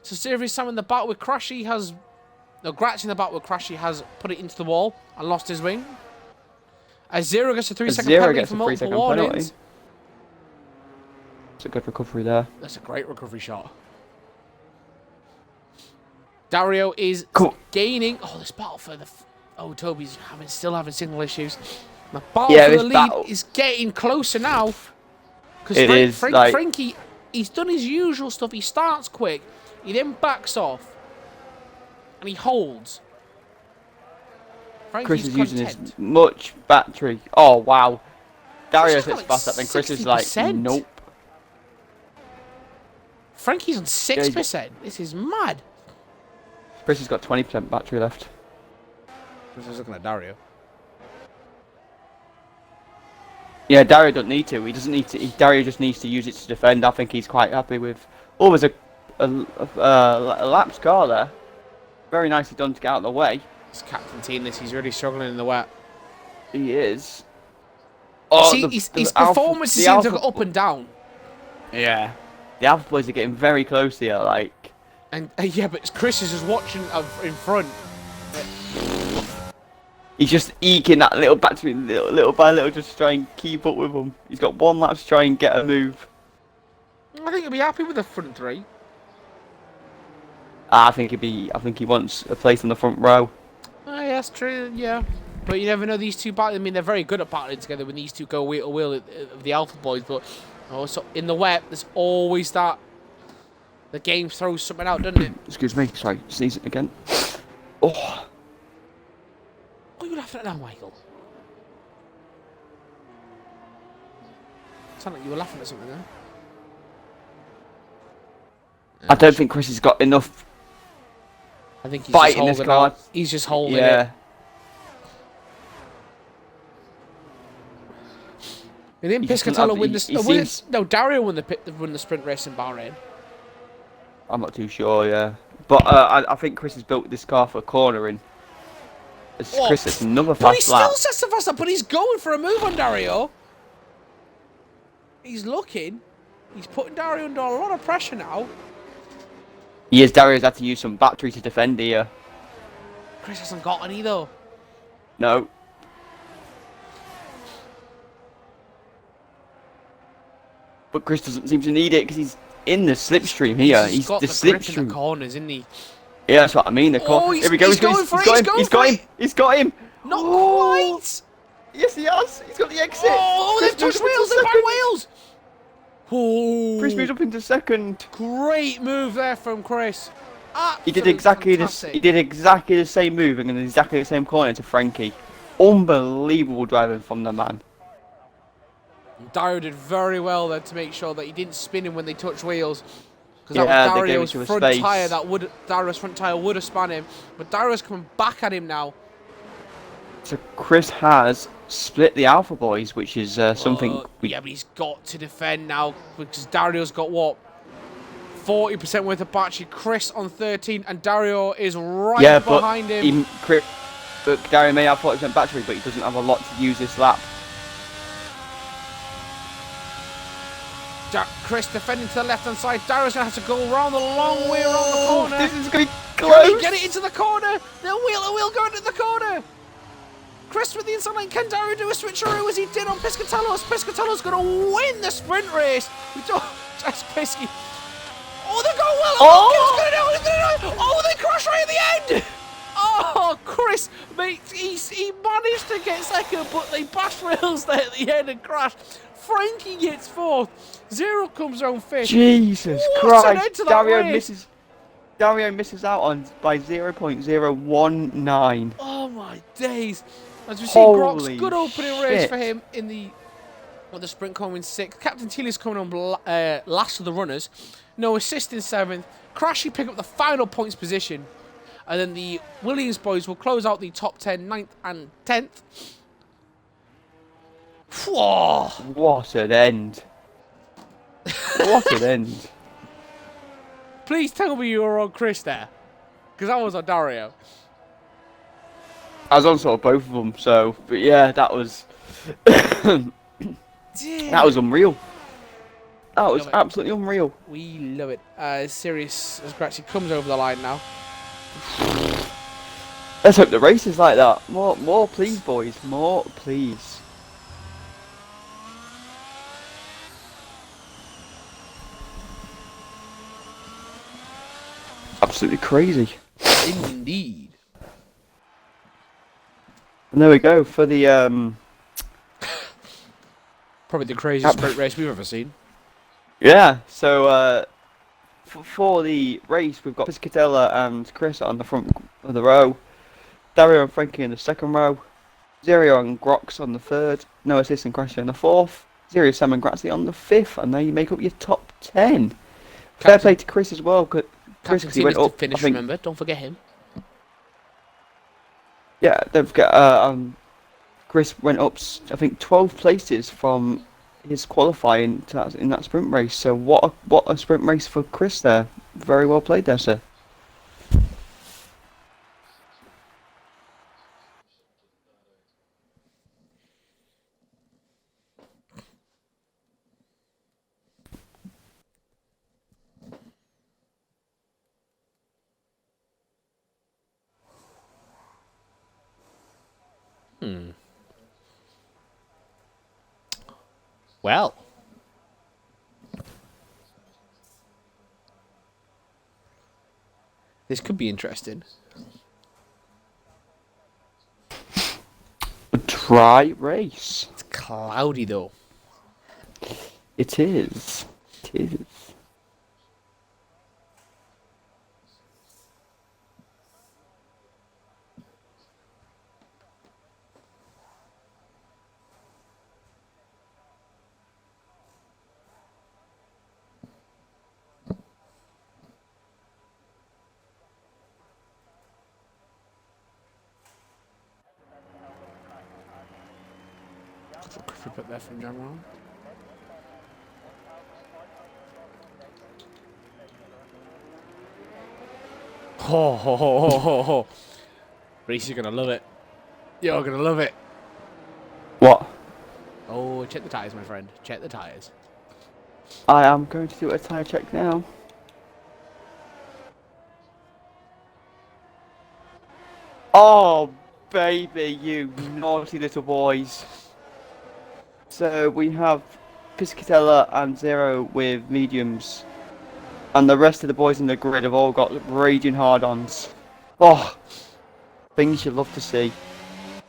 S2: So Serious Sam in the battle with Crashy has... No, Grazzi in the battle with Crashy has put it into the wall and lost his wing. As Zero gets a 3-second penalty for multiple warnings.
S1: It's a good recovery there.
S2: That's a great recovery shot. Dario is gaining. Oh, this battle for the... Oh, Toby's still having signal issues. The battle for the lead is getting closer now. Because Frankie, he's done his usual stuff. He starts quick. He then backs off. And he holds.
S1: Chris is using his much battery. Oh, wow. Dario hits faster than Chris is like, nope.
S2: Frankie's on 6%. This is mad.
S1: Chris has got 20% battery left.
S2: I was looking at Dario.
S1: Yeah, Dario doesn't need to. He doesn't need to. Dario just needs to use it to defend. I think he's quite happy with. Oh, there's a lapsed car there. Very nicely done to get out of the way.
S2: It's Captain Teenless. He's really struggling in the wet.
S1: He is. Oh,
S2: see, his performances seem to go up and down.
S1: Yeah. The Alpha Boys are getting very close here, like.
S2: And yeah, but Chris is just watching in front.
S1: He's just eking that little battery, little by little, just to try and keep up with them. He's got one lap to try and get a move.
S2: I think he'll be happy with the front three.
S1: I think he wants a place in the front row.
S2: Oh, yeah, that's true. Yeah, but you never know. These two battling. I mean, they're very good at battling together when these two go wheel to wheel of the Alpha Boys. But also in the wet, there's always that. The game throws something out, doesn't it?
S1: Excuse me. Sorry, sneezing again. Oh.
S2: What are you laughing at now, Michael? Sound like you were laughing at something there.
S1: I don't think Chris has got enough.
S2: I think he's
S1: fight
S2: just
S1: in this
S2: holding
S1: car.
S2: out. He's just holding it.
S1: Yeah.
S2: And didn't Piscatella win the? No, Dario won the sprint race in Bahrain.
S1: I'm not too sure. Yeah, but I think Chris has built this car for cornering. Chris, it's another fast lap.
S2: But he still sets the fast lap. But he's going for a move on Dario. He's looking. He's putting Dario under a lot of pressure now.
S1: Yes, Dario's had to use some battery to defend here.
S2: Chris hasn't got any though.
S1: No. But Chris doesn't seem to need it because he's in the slipstream here.
S2: He's got
S1: the
S2: grip in
S1: slipstream.
S2: The corners, isn't he?
S1: Yeah, that's what I mean.
S2: Here we go. He's going for it.
S1: He's got him.
S2: Not quite.
S1: Yes, he has. He's got the exit.
S2: Oh, they've touched wheels. They're by wheels. Oh.
S1: Chris moves up into second.
S2: Great move there from Chris.
S1: He did exactly the same move and in exactly the same corner to Frankie. Unbelievable driving from the man.
S2: Dario did very well there to make sure that he didn't spin him when they touched wheels. Because
S1: Yeah,
S2: that was Dario's front tyre Dario's front tyre would have spun him. But Dario's coming back at him now.
S1: So Chris has split the Alpha Boys, which is something.
S2: Yeah, but he's got to defend now because Dario's got what? 40% worth of battery. Chris on 13 and Dario is right behind him.
S1: But Dario may have 40% battery, but he doesn't have a lot to use this lap.
S2: Chris defending to the left-hand side. Dario's going to have to go around the long way around the corner.
S1: This is going to be close.
S2: Can he get it into the corner? They'll wheel going into the corner. Chris with the inside line. Can Dario do a switcheroo as he did on Piscatello? Piscatello's going to win the sprint race. We don't just Pisky. Oh, they're going well. Oh, they crash right at the end. Oh, Chris, mate, he managed to get second, but they bashed rails there at the end and crashed. Frankie gets fourth. Zero comes around fifth.
S1: Jesus
S2: Christ!
S1: Dario misses out on by 0.019.
S2: Oh my days! As we see, Grox, good opening race for him in the sprint coming sixth. Captain Teely's coming on last of the runners. No assist in seventh. Crashy pick up the final points position. And then the Williams boys will close out the top 10, 9th and 10th. Whoa.
S1: What an end. What an end.
S2: Please tell me you were on Chris there. Because I was on Dario.
S1: I was on sort of both of them, so... But yeah, that was... that was unreal. That was absolutely unreal.
S2: We love it. Sirius as Gratzy comes over the line now.
S1: Let's hope the race is like that. More please, boys. More please. Absolutely crazy.
S2: Indeed.
S1: And there we go for the
S2: probably the craziest sprint race we've ever seen.
S1: Yeah. So for the race, we've got Piscatella and Chris on the front of the row, Dario and Frankie in the second row, Zero and Grox on the third, no assist and Crasher on the fourth, Zero, Sam and Grazzi on the fifth, and there you make up your top 10. Fair play to Chris as well. Chris, he went up.
S2: Finish, remember, don't forget him.
S1: Yeah, don't forget. Chris went up, I think, 12 places from his qualifying in that sprint race. So what a sprint race for Chris there. Very well played there, sir.
S2: Well. This could be interesting.
S1: A dry race.
S2: It's cloudy though.
S1: It is. It is.
S2: Put that from general. Ho ho ho ho ho ho. Reese, you're gonna love it. You're gonna love it.
S1: What?
S2: Oh, check the tires, my friend. Check the tires.
S1: I am going to do a tyre check now. Oh, baby, you naughty little boys. So we have Piscatella and Zero with mediums. And the rest of the boys in the grid have all got raging hard-ons. Oh, things you love to see.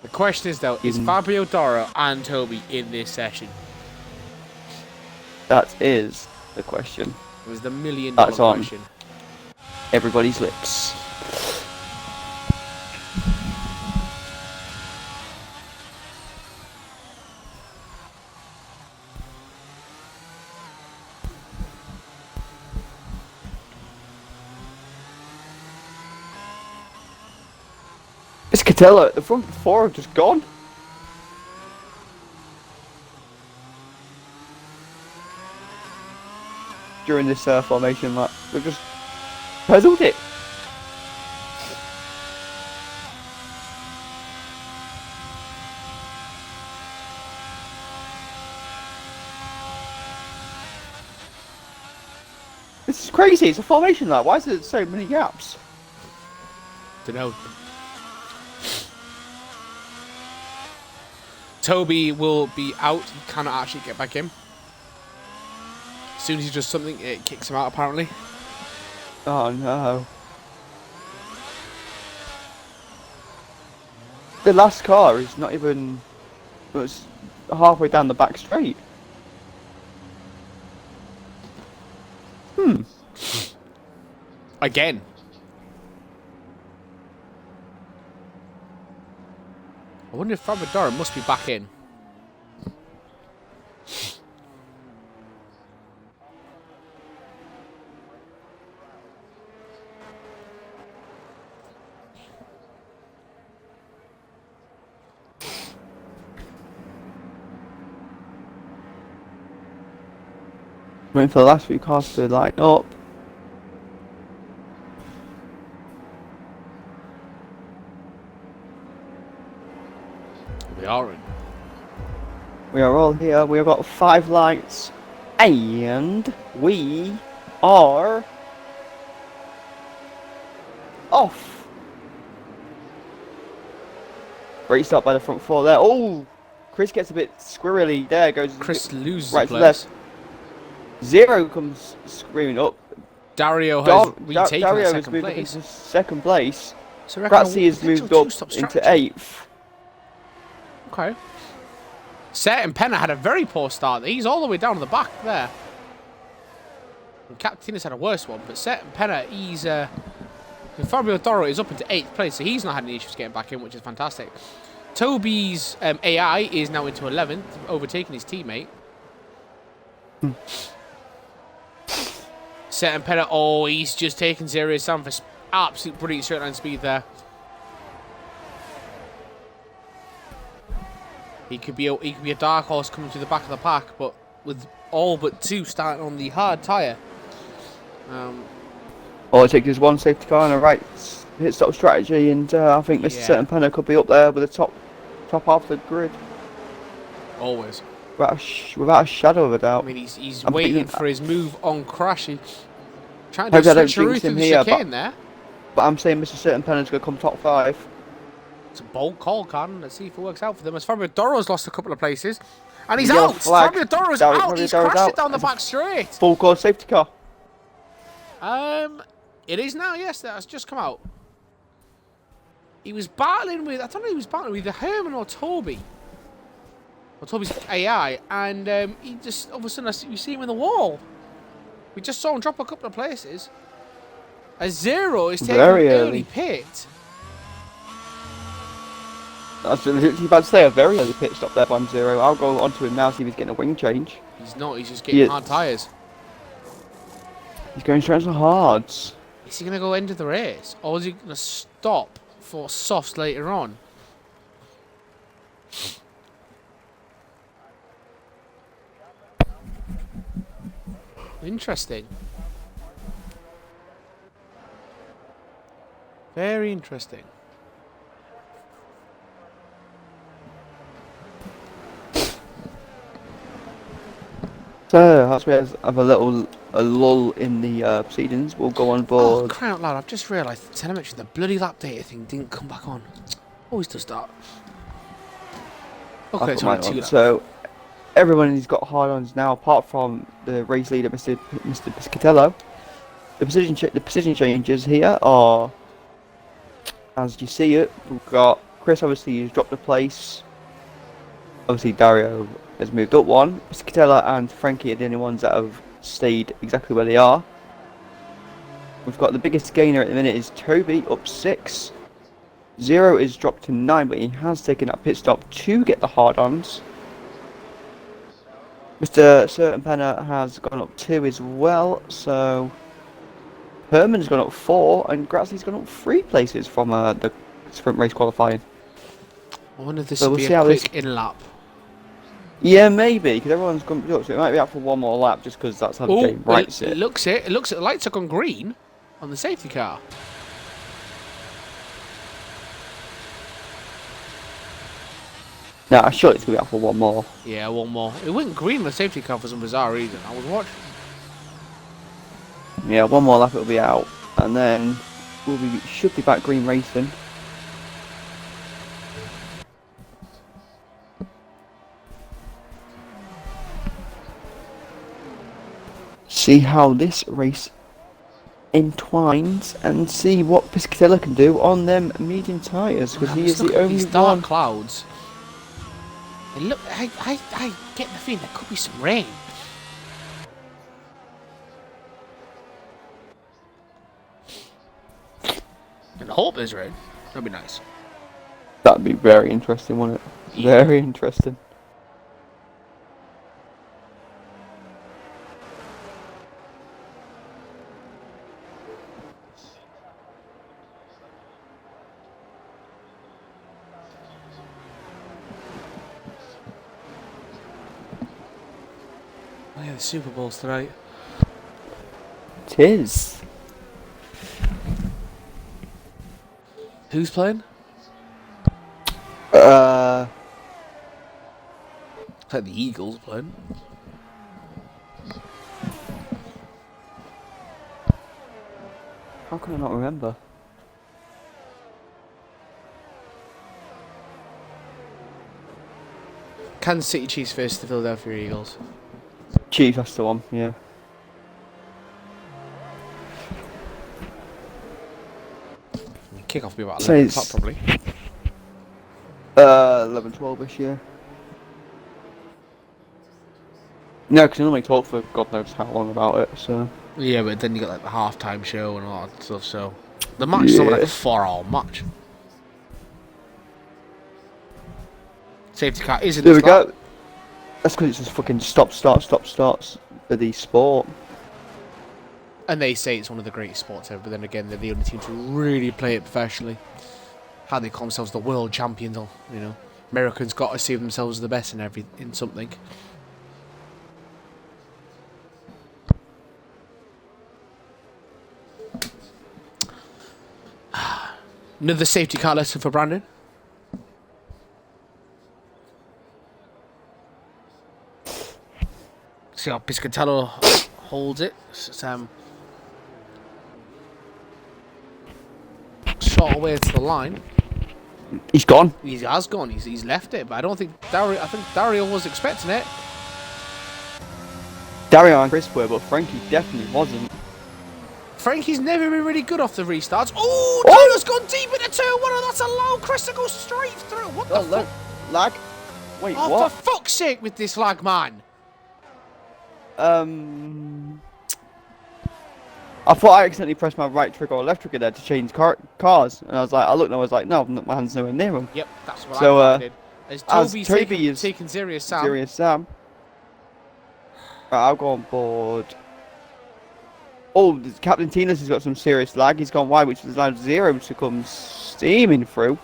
S2: The question is, though, is Fabio Doro and Toby in this session?
S1: That is the question.
S2: It was the $1 million question.
S1: Everybody's lips. Piscatella at the front four have just gone. During this formation lap, they've just puzzled it. This is crazy. It's a formation lap. Why is there so many gaps?
S2: Dunno. Toby will be out. He cannot actually get back in. As soon as he does something, it kicks him out, apparently.
S1: Oh no. The last car is not even... It was halfway down the back straight.
S2: Again. I wonder if Fabio Doro must be back in.
S1: Waiting for the last few cars to line up.
S2: We are in.
S1: We are all here. We have got 5 lights. And we are off. Great start by the front 4 there. Oh, Chris gets a bit squirrely there. Goes
S2: Chris loses
S1: right
S2: the
S1: to
S2: place.
S1: left. Zero comes screaming up.
S2: Dario has retaken
S1: Dario
S2: that
S1: has
S2: second
S1: moved up
S2: place.
S1: into second place.
S2: So
S1: Grazzi has moved up into 8th.
S2: Okay. Set and Penna had a very poor start. He's all the way down to the back there. And Captainus had a worse one, but Set and Penna, he's... Fabio Doro is up into 8th place, so he's not had any issues getting back in, which is fantastic. Toby's AI is now into 11th, overtaking his teammate. Set and Penna, oh, he's just taken serious down for absolute brilliant straight line speed there. He could be a dark horse coming to the back of the pack, but with all but 2 starting on the hard tyre.
S1: All it takes is one safety car and a right hit stop strategy, and I think Mr. Certain Penner could be up there with the top half of the grid.
S2: Always.
S1: Without a shadow of a doubt.
S2: I mean, he's waiting for his move on crash. He's trying to switcheroo through the chicane there.
S1: But I'm saying Mr. Certain Penner's going to come top 5.
S2: It's a bold call, Can. Let's see if it works out for them. As Fabio Doro's lost a couple of places. And he's out! Fabio Doro's out! He's crashed it down the back straight!
S1: Full course safety car.
S2: It is now, yes. That has just come out. He was battling with... I don't know if he was battling with either Herman or Toby. Or Toby's AI. And he just... All of a sudden, you see him in the wall. We just saw him drop a couple of places. A 0 is taking an early pit.
S1: I was literally about to say a very early pit stop there by 0. I'll go onto him now, see if he's getting a wing change.
S2: He's not, he's just getting hard tyres.
S1: He's going straight to the hards.
S2: Is he going to go into the race? Or is he going to stop for softs later on? Interesting. Very interesting.
S1: So, as we have a lull in the proceedings, we'll go on board.
S2: Oh, crying out loud, I've just realised telemetry, the bloody lap data thing didn't come back on. Always does that. Okay, it's only 2 laps.
S1: So, everyone's got hard-ons now, apart from the race leader, Mr. Piscatello. The position changes here are, as you see it, we've got Chris, obviously, who's dropped a place. Obviously, Dario has moved up 1. Piscatella and Frankie are the only ones that have stayed exactly where they are. We've got the biggest gainer at the minute is Toby, up 6. 0 is dropped to 9, but he has taken that pit stop to get the hard-ons. Mr. Certain Penner has gone up 2 as well, so Herman's gone up 4, and Grazi's gone up 3 places from the sprint race qualifying.
S2: I wonder if this will be a quick in-lap.
S1: Yeah, maybe, because everyone's gone up, so it might be out for one more lap, just because that's how the game writes it.
S2: It looks it. It looks at the lights are gone green on the safety car.
S1: Nah, sure it's going to be out for one more.
S2: Yeah, one more. It went green on the safety car for some bizarre reason. I was watching.
S1: Yeah, one more lap it'll be out, and then should be back green racing. See how this race entwines and see what Piscatella can do on them medium tyres, because he is the only
S2: these dark clouds. And look, I get the feeling there could be some rain. And I hope there's rain. That'd be nice.
S1: That'd be very interesting, wouldn't it? Yeah. Very interesting.
S2: Oh yeah, the Super Bowl's tonight.
S1: It is.
S2: Who's playing?
S1: It's
S2: like the Eagles playing.
S1: How can I not remember?
S2: Kansas City Chiefs versus the Philadelphia Eagles.
S1: Chiefs, that's the one, yeah.
S2: Kick off will be about 11 o'clock probably.
S1: 11, 12ish, yeah. No, because you normally talk for God knows how long about it, so.
S2: Yeah, but then you got like the halftime show and all that stuff, so. The match is like a 4-hour match. Safety car is in
S1: There
S2: the
S1: we go. That's because it's just fucking stop, starts for the sport.
S2: And they say it's one of the greatest sports ever, but then again, they're the only team to really play it professionally. How they call themselves the world champions, you know. Americans got to see themselves as the best in something. Another safety car lesson for Brandon. See how Piscatello holds it. Shot away to the line.
S1: He's gone.
S2: He has gone. He's left it, but I don't think Dario. I think Dario was expecting it.
S1: Dario and Chris were, but Frankie definitely wasn't.
S2: Frankie's never been really good off the restarts. Oh, Dario's gone deep into turn 1, and that's allowed Chris to go straight through. What the fuck?
S1: Lag. Wait,
S2: oh,
S1: what?
S2: For fuck's sake with this lag, man.
S1: I thought I accidentally pressed my right trigger or left trigger there to change cars, and I was like, I looked and I was like, no, my hand's nowhere near them.
S2: Yep, that's what I did. As Toby's
S1: Toby
S2: taking Serious Sam.
S1: Serious Sam. Right, I'll go on board. Oh, Captain Tinas has got some serious lag. He's gone wide, which has allowed Zero to come steaming through.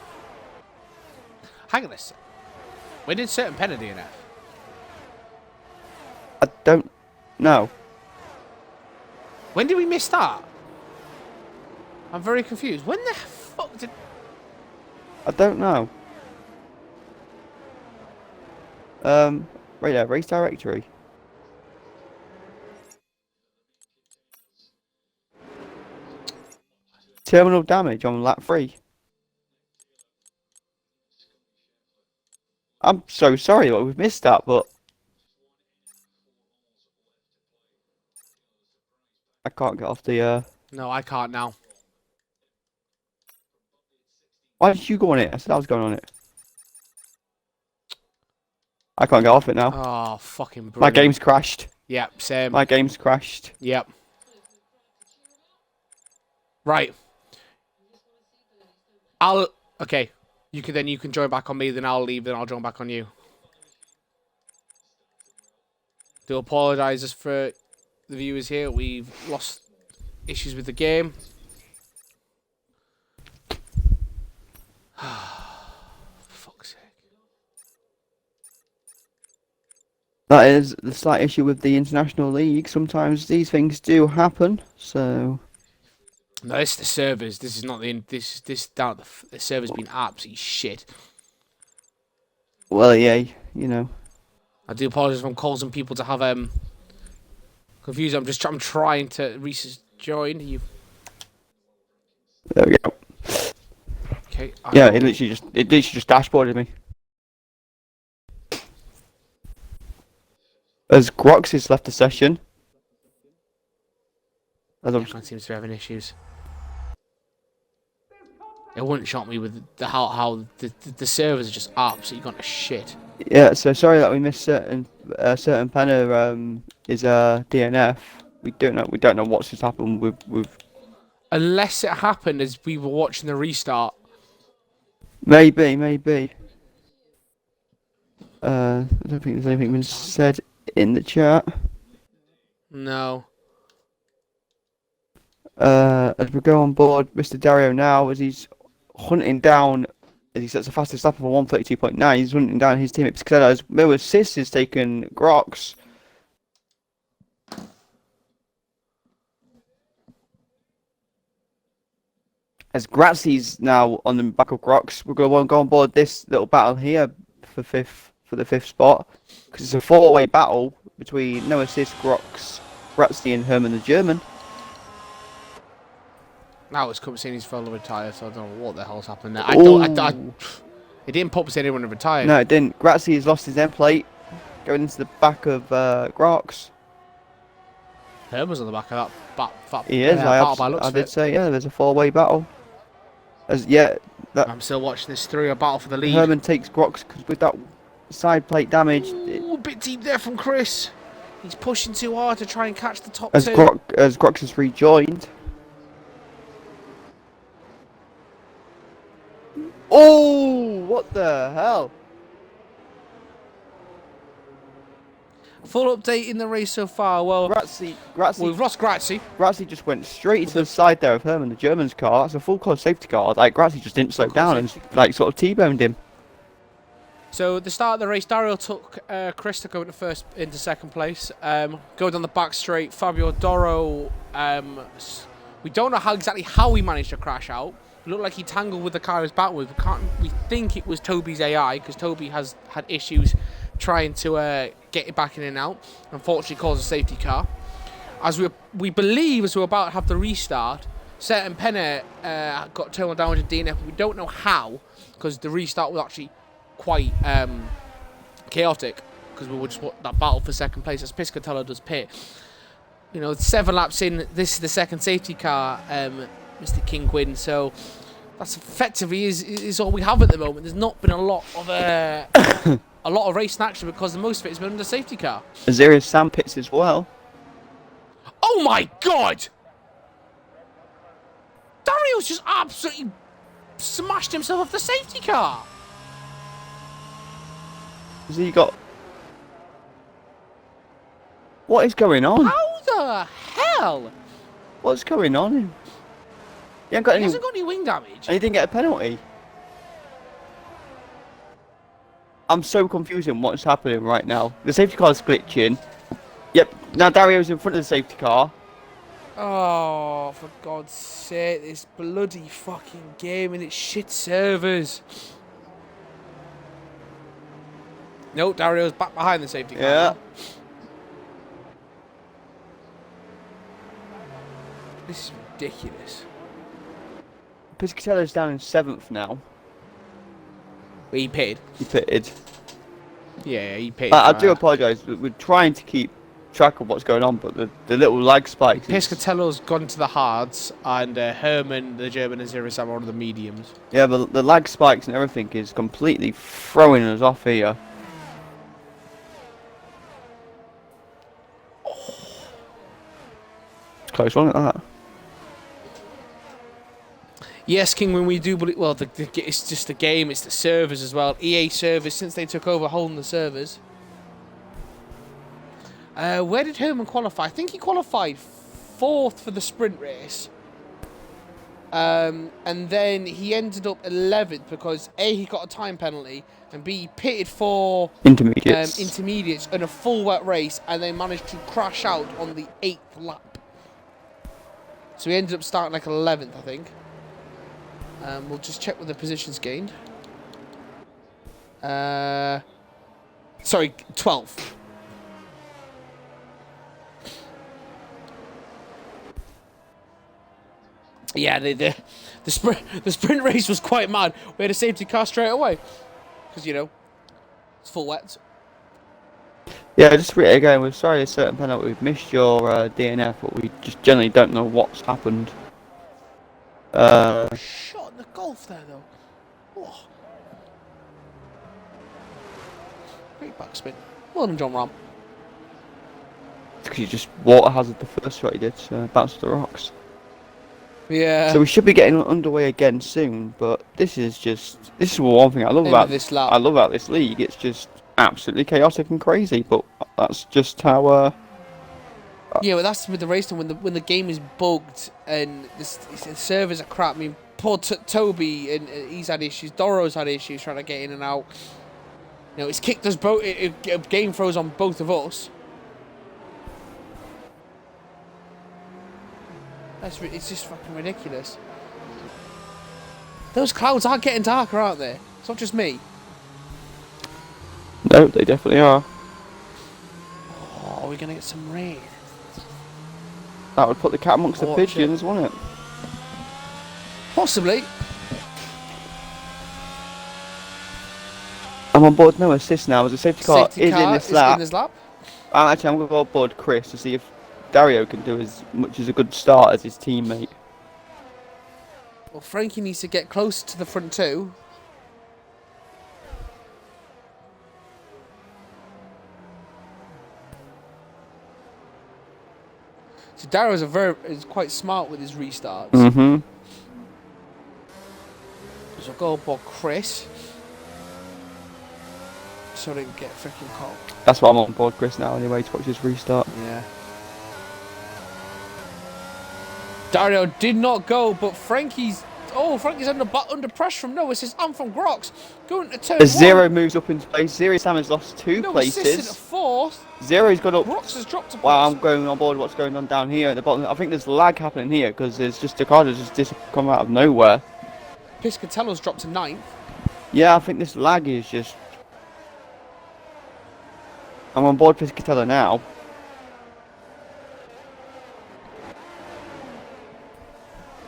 S2: Hang on a sec. When did certain penalty DNF?
S1: I don't know.
S2: When did we miss that? I'm very confused. When the fuck did...
S1: I don't know. Right there, race directory. Terminal damage on lap 3. I'm so sorry that we've missed that, but I can't get off the
S2: No, I can't now.
S1: Why did you go on it? I said I was going on it. I can't get off it now.
S2: Oh, fucking brilliant.
S1: My game's crashed.
S2: Yep, same.
S1: My game's crashed.
S2: Yep. Right. Okay. You can join back on me, then I'll leave, then I'll join back on you. Do apologise for the viewers here. We've lost issues with the game. Fuck's sake.
S1: That is the slight issue with the International League. Sometimes these things do happen, so...
S2: No, it's the servers. This is not the... The server's been absolutely shit.
S1: Well, yeah, you know.
S2: I do apologise if I'm causing people to have confused. I'm trying to join you.
S1: There we go.
S2: Okay.
S1: Yeah, it literally just dashboarded me. As Grox has left the session.
S2: Everyone seems to be having issues. It wouldn't shock me with how the servers are just absolutely gone to shit.
S1: Yeah, so sorry that we missed certain Penner is DNF. We don't know what's just happened with.
S2: Unless it happened as we were watching the restart.
S1: Maybe. I don't think there's anything been said in the chat.
S2: No.
S1: As we go on board, Mr. Dario now, as he's hunting down, as he sets the fastest lap of a 132.9, he's hunting down his teammate Piscatello, as Miller Sis is taking Grox. As Grazzi's now on the back of Grox, we're going to go on board this little battle here for the fifth spot, because it's a four-way battle between No Assist, Grox, Grazzi and Herman the German.
S2: Now it's Cup saying he's fully retired, so I don't know what the hell's happened there. It didn't pop saying anyone had retired.
S1: No, it didn't. Grazzi has lost his end plate, going into the back of Grox.
S2: Herman's on the back of that.
S1: He is. I did say, yeah, there's a four-way battle.
S2: I'm still watching this through a battle for the lead.
S1: Herman takes Grox with that side plate damage.
S2: Ooh, a bit deep there from Chris. He's pushing too hard to try and catch the top
S1: as
S2: two.
S1: As Grox has rejoined. Oh, what the hell?
S2: Full update in the race so far. Well,
S1: Grazzi,
S2: we've lost Grazzi.
S1: Grazzi just went straight into the side there of Herman, the German's car. It's a full close safety car. Like, Grazzi just didn't slow down and, like, sort of T-boned him.
S2: So at the start of the race, Dario took Chris to go into second place. Go down the back straight. Fabio Doro, we don't know exactly how he managed to crash out. It looked like he tangled with the car he was back with. We think it was Toby's AI, because Toby has had issues trying to get it back in and out. Unfortunately, caused a safety car. As we believe, as we're about to have the restart, Seth and Penner got turned down to DNF. We don't know how, because the restart was actually quite chaotic, because we were just that battle for second place as Piscatello does pit. You know, 7 laps in, this is the second safety car, Mr. Kingwin. So that's effectively is all we have at the moment. There's not been a lot of a lot of racing action, because the most of it has been under safety car.
S1: Azaria's Sam pits as well.
S2: Oh my God! Dario's just absolutely smashed himself off the safety car.
S1: Has he got... What is going on?
S2: How the hell?
S1: What's going on? He hasn't
S2: got any wing damage.
S1: And he didn't get a penalty. I'm so confused in what's happening right now. The safety car's glitching. Yep, now Dario's in front of the safety car.
S2: Oh, for God's sake, this bloody fucking game and its shit servers. No, Dario's back behind the safety car.
S1: Yeah.
S2: Now. This is ridiculous.
S1: Piscatello's down in 7th now.
S2: He pitted.
S1: He pitted.
S2: Yeah, he pitted.
S1: I do apologise. We're trying to keep track of what's going on, but the little lag spikes.
S2: Piscatello's gone to the hards, and Herman, the German, and Zero-Sam are on the mediums.
S1: Yeah, but the lag spikes and everything is completely throwing us off here. It's close, wasn't it, that?
S2: Yes, King, when we do believe, well, it's just the game, it's the servers as well. EA servers, since they took over holding the servers. Where did Herman qualify? I think he qualified 4th for the sprint race. And then he ended up 11th because A, he got a time penalty, and B, he pitted for intermediates in a full wet race, and then managed to crash out on the 8th lap. So he ended up starting like 11th, I think. We'll just check with the positions gained. Sorry, 12th. Yeah, the sprint race was quite mad. We had a safety car straight away because it's full wet.
S1: Yeah, just to reiterate again, we're sorry a certain penalty. We've missed your DNF, but we just generally don't know what's happened.
S2: Shot in the golf there though. Oh. Great backspin. Well done, John Ram.
S1: Because you just water hazard the first shot he did, so bounced the rocks.
S2: Yeah.
S1: So we should be getting underway again soon, but this is one thing I love about this league. It's just absolutely chaotic and crazy, but that's just how.
S2: Yeah, but that's with the race time when the game is bugged and the servers are crap. I mean, poor Toby and he's had issues. Doro's had issues trying to get in and out. It's kicked us both. Game throws on both of us. It's just fucking ridiculous. Those clouds are getting darker, aren't they? It's not just me.
S1: No, they definitely are.
S2: Oh, we're gonna get some rain.
S1: That would put the cat amongst the pigeons, wouldn't it?
S2: Possibly.
S1: I'm on board no assist now as the safety car is in this lap. I'm going to go on board Chris to see if Dario can do as much as a good start as his teammate.
S2: Well, Frankie needs to get closer to the front too. So Dario's is quite smart with his restarts.
S1: Mm-hmm.
S2: So I'll go aboard Chris. So I don't get freaking caught.
S1: That's why I'm on board Chris now anyway, to watch his restart.
S2: Yeah. Dario did not go, but Frankie's Oh, Frankie's under pressure from no assist and from Grox. Going to turn
S1: As Zero
S2: one.
S1: moves up into place, Zero Sam has lost 2
S2: No assist in
S1: places.
S2: fourth.
S1: Zero's got up.
S2: Grox has dropped to
S1: Wow,
S2: points.
S1: I'm going on board what's going on down here at the bottom. I think there's lag happening here because there's just Ricardo's just come out of nowhere.
S2: Piscatello's dropped to 9th.
S1: Yeah, I think this lag is just. I'm on board Piscatello now.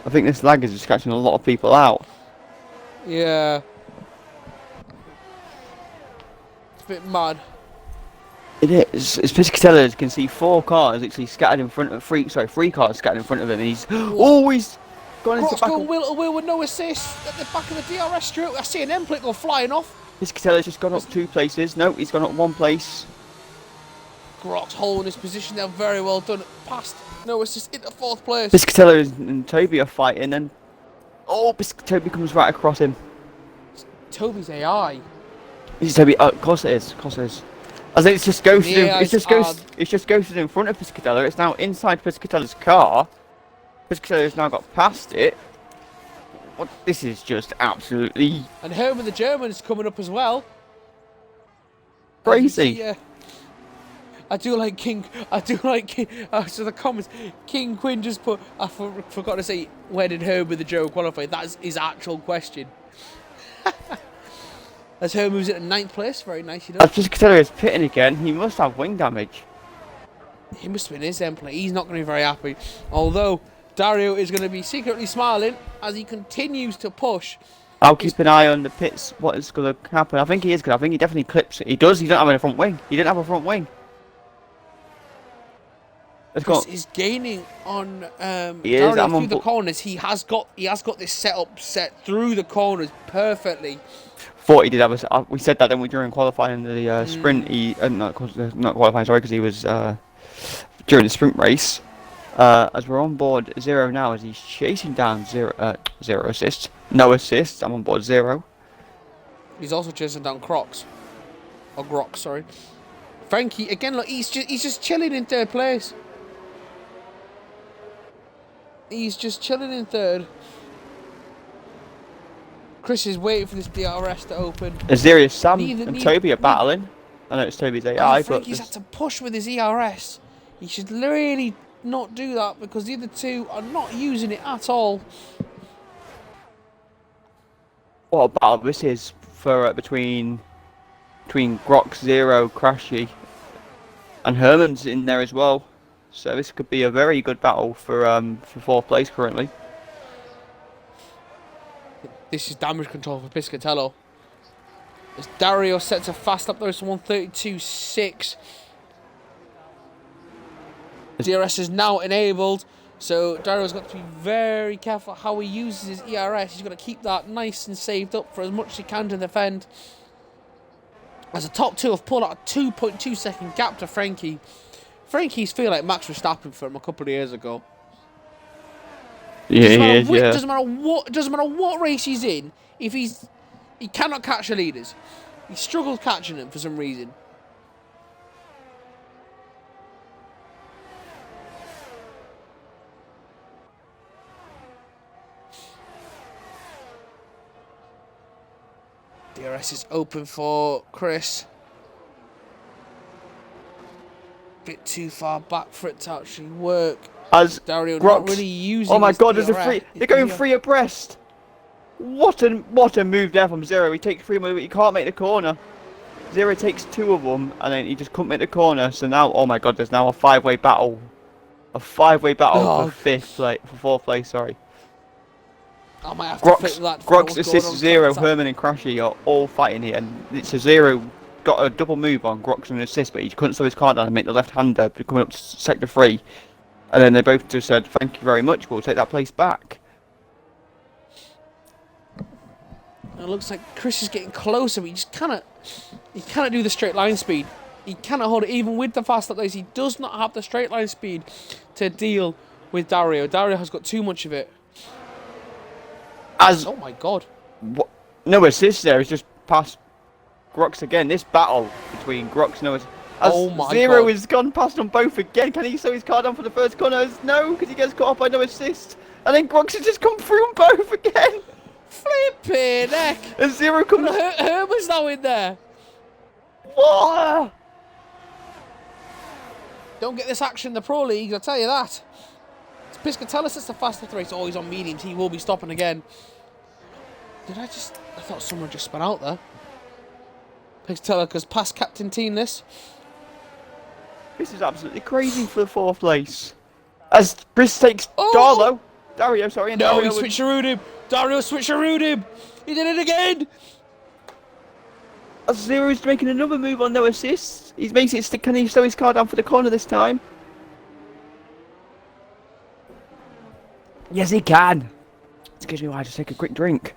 S1: I think this lag is just catching a lot of people out.
S2: Yeah. It's a bit mad.
S1: It is. As Piscatello, as you can see, 4 cars actually scattered in front of 3 cars scattered in front of him, and he's always gone into
S2: Grox
S1: the back.
S2: going wheel to wheel with no assist at the back of the DRS straight. I see an end plate go flying off.
S1: Piscatello's just gone up 2 places. No, he's gone up 1 place.
S2: Grox holding his position there, very well done. Past no assist into 4th place.
S1: Piscatello and Toby are fighting, and Toby comes right across him.
S2: Toby's AI.
S1: This is Toby. Of course it is. Of course it is. As it's just ghosted. It's just ghosted in front of Piscatello. It's now inside Piscatello's car. Piscatello's now got past it. What? This is just absolutely
S2: And Herman the German's coming up as well.
S1: crazy.
S2: Yeah. I do like King. So the comments. King Quinn just put. I forgot to say, where did Herman the German qualify? That's his actual question. As Herman moves into 9th place, very nicely done.
S1: As Piscatello is pitting again, he must have wing damage.
S2: He must have been his end play. He's not going to be very happy. Although Dario is going to be secretly smiling as he continues to push.
S1: I'll keep an eye on the pits. What is going to happen? I think he is good. I think he definitely clips it. He does. He don't have a front wing. He didn't have a front wing. Let's go.
S2: He's gaining on
S1: He is,
S2: Dario
S1: I'm on
S2: through the corners. He has got this setup set through the corners perfectly.
S1: Thought he did have a. We said that, didn't we, during qualifying the sprint? He not qualifying, sorry, because he was during the sprint race. As we're on board Zero now, as he's chasing down Zero assists, no assists. I'm on board Zero.
S2: He's also chasing down Crocs, or Grox, sorry. Frankie again. Look, he's just chilling in 3rd place. He's just chilling in 3rd. Chris is waiting for this DRS to open.
S1: Azerius, Sam and Toby are battling. I know it's Toby's AI, but
S2: Frankie's had to push with his ERS. He should really not do that because the other two are not using it at all.
S1: what a battle this is for between Grox, Zero, Crashy, and Herman's in there as well. So this could be a very good battle for 4th place currently.
S2: This is damage control for Piscatello. As Dario sets a fast lap there to 132.6. DRS is now enabled, so Dario's got to be very careful how he uses his ERS. He's got to keep that nice and saved up for as much as he can to defend. As the top 2 have pulled out a 2.2 second gap to Frankie. Frankie's feel like Max Verstappen from a couple of years ago.
S1: Yeah, he is, yeah.
S2: Doesn't matter what race he's in, he cannot catch the leaders. He struggles catching them for some reason. DRS is open for Chris. Bit too far back for it to actually work.
S1: As
S2: Dario
S1: Grox,
S2: not really using.
S1: oh my God!
S2: DRS.
S1: There's a free. They're going free abreast. What a move there from Zero. He takes 3 more, but he can't make the corner. Zero takes 2 of them, and then he just couldn't make the corner. So now, oh my God! There's now a 5-way battle. A 5-way battle for 5th place, for 4th place. Sorry.
S2: I might have to flip that.
S1: Grox assists Zero, Herman, and Crashy are all fighting here, and it's a Zero got a double move on Grox and assist, but he couldn't slow his car down and make the left-hander coming up to sector 3. And then they both just said, "Thank you very much. We'll take that place back."
S2: And it looks like Chris is getting closer, but he cannot do the straight line speed. He cannot hold it even with the fast lap days. He does not have the straight line speed to deal with Dario. Dario has got too much of it. Oh my God!
S1: No assist there. It's just past Grox again. This battle between Grox and Noah.
S2: Oh my
S1: Zero
S2: God.
S1: has gone past them both again. Can he slow his car down for the first corner? No, because he gets caught off by no assist. And then Grox has just come through them both again.
S2: rear neck.
S1: As Zero comes...
S2: Herman's now in there.
S1: What?
S2: Don't get this action in the Pro League, I'll tell you that. It's Piscatellis that's the fastest race. Oh, he's on mediums. He will be stopping again. I thought someone just spun out there. Piscatellis goes past Captain Teenless.
S1: This is absolutely crazy for the 4th place. As Chris takes Dario, sorry. And
S2: No,
S1: Dario
S2: he switcherooed him. Dario switcherooed him. He did it again.
S1: As Zero's making another move on no assists. He's making it. Can he slow his car down for the corner this time? Yes, he can. Excuse me while I just take a quick drink.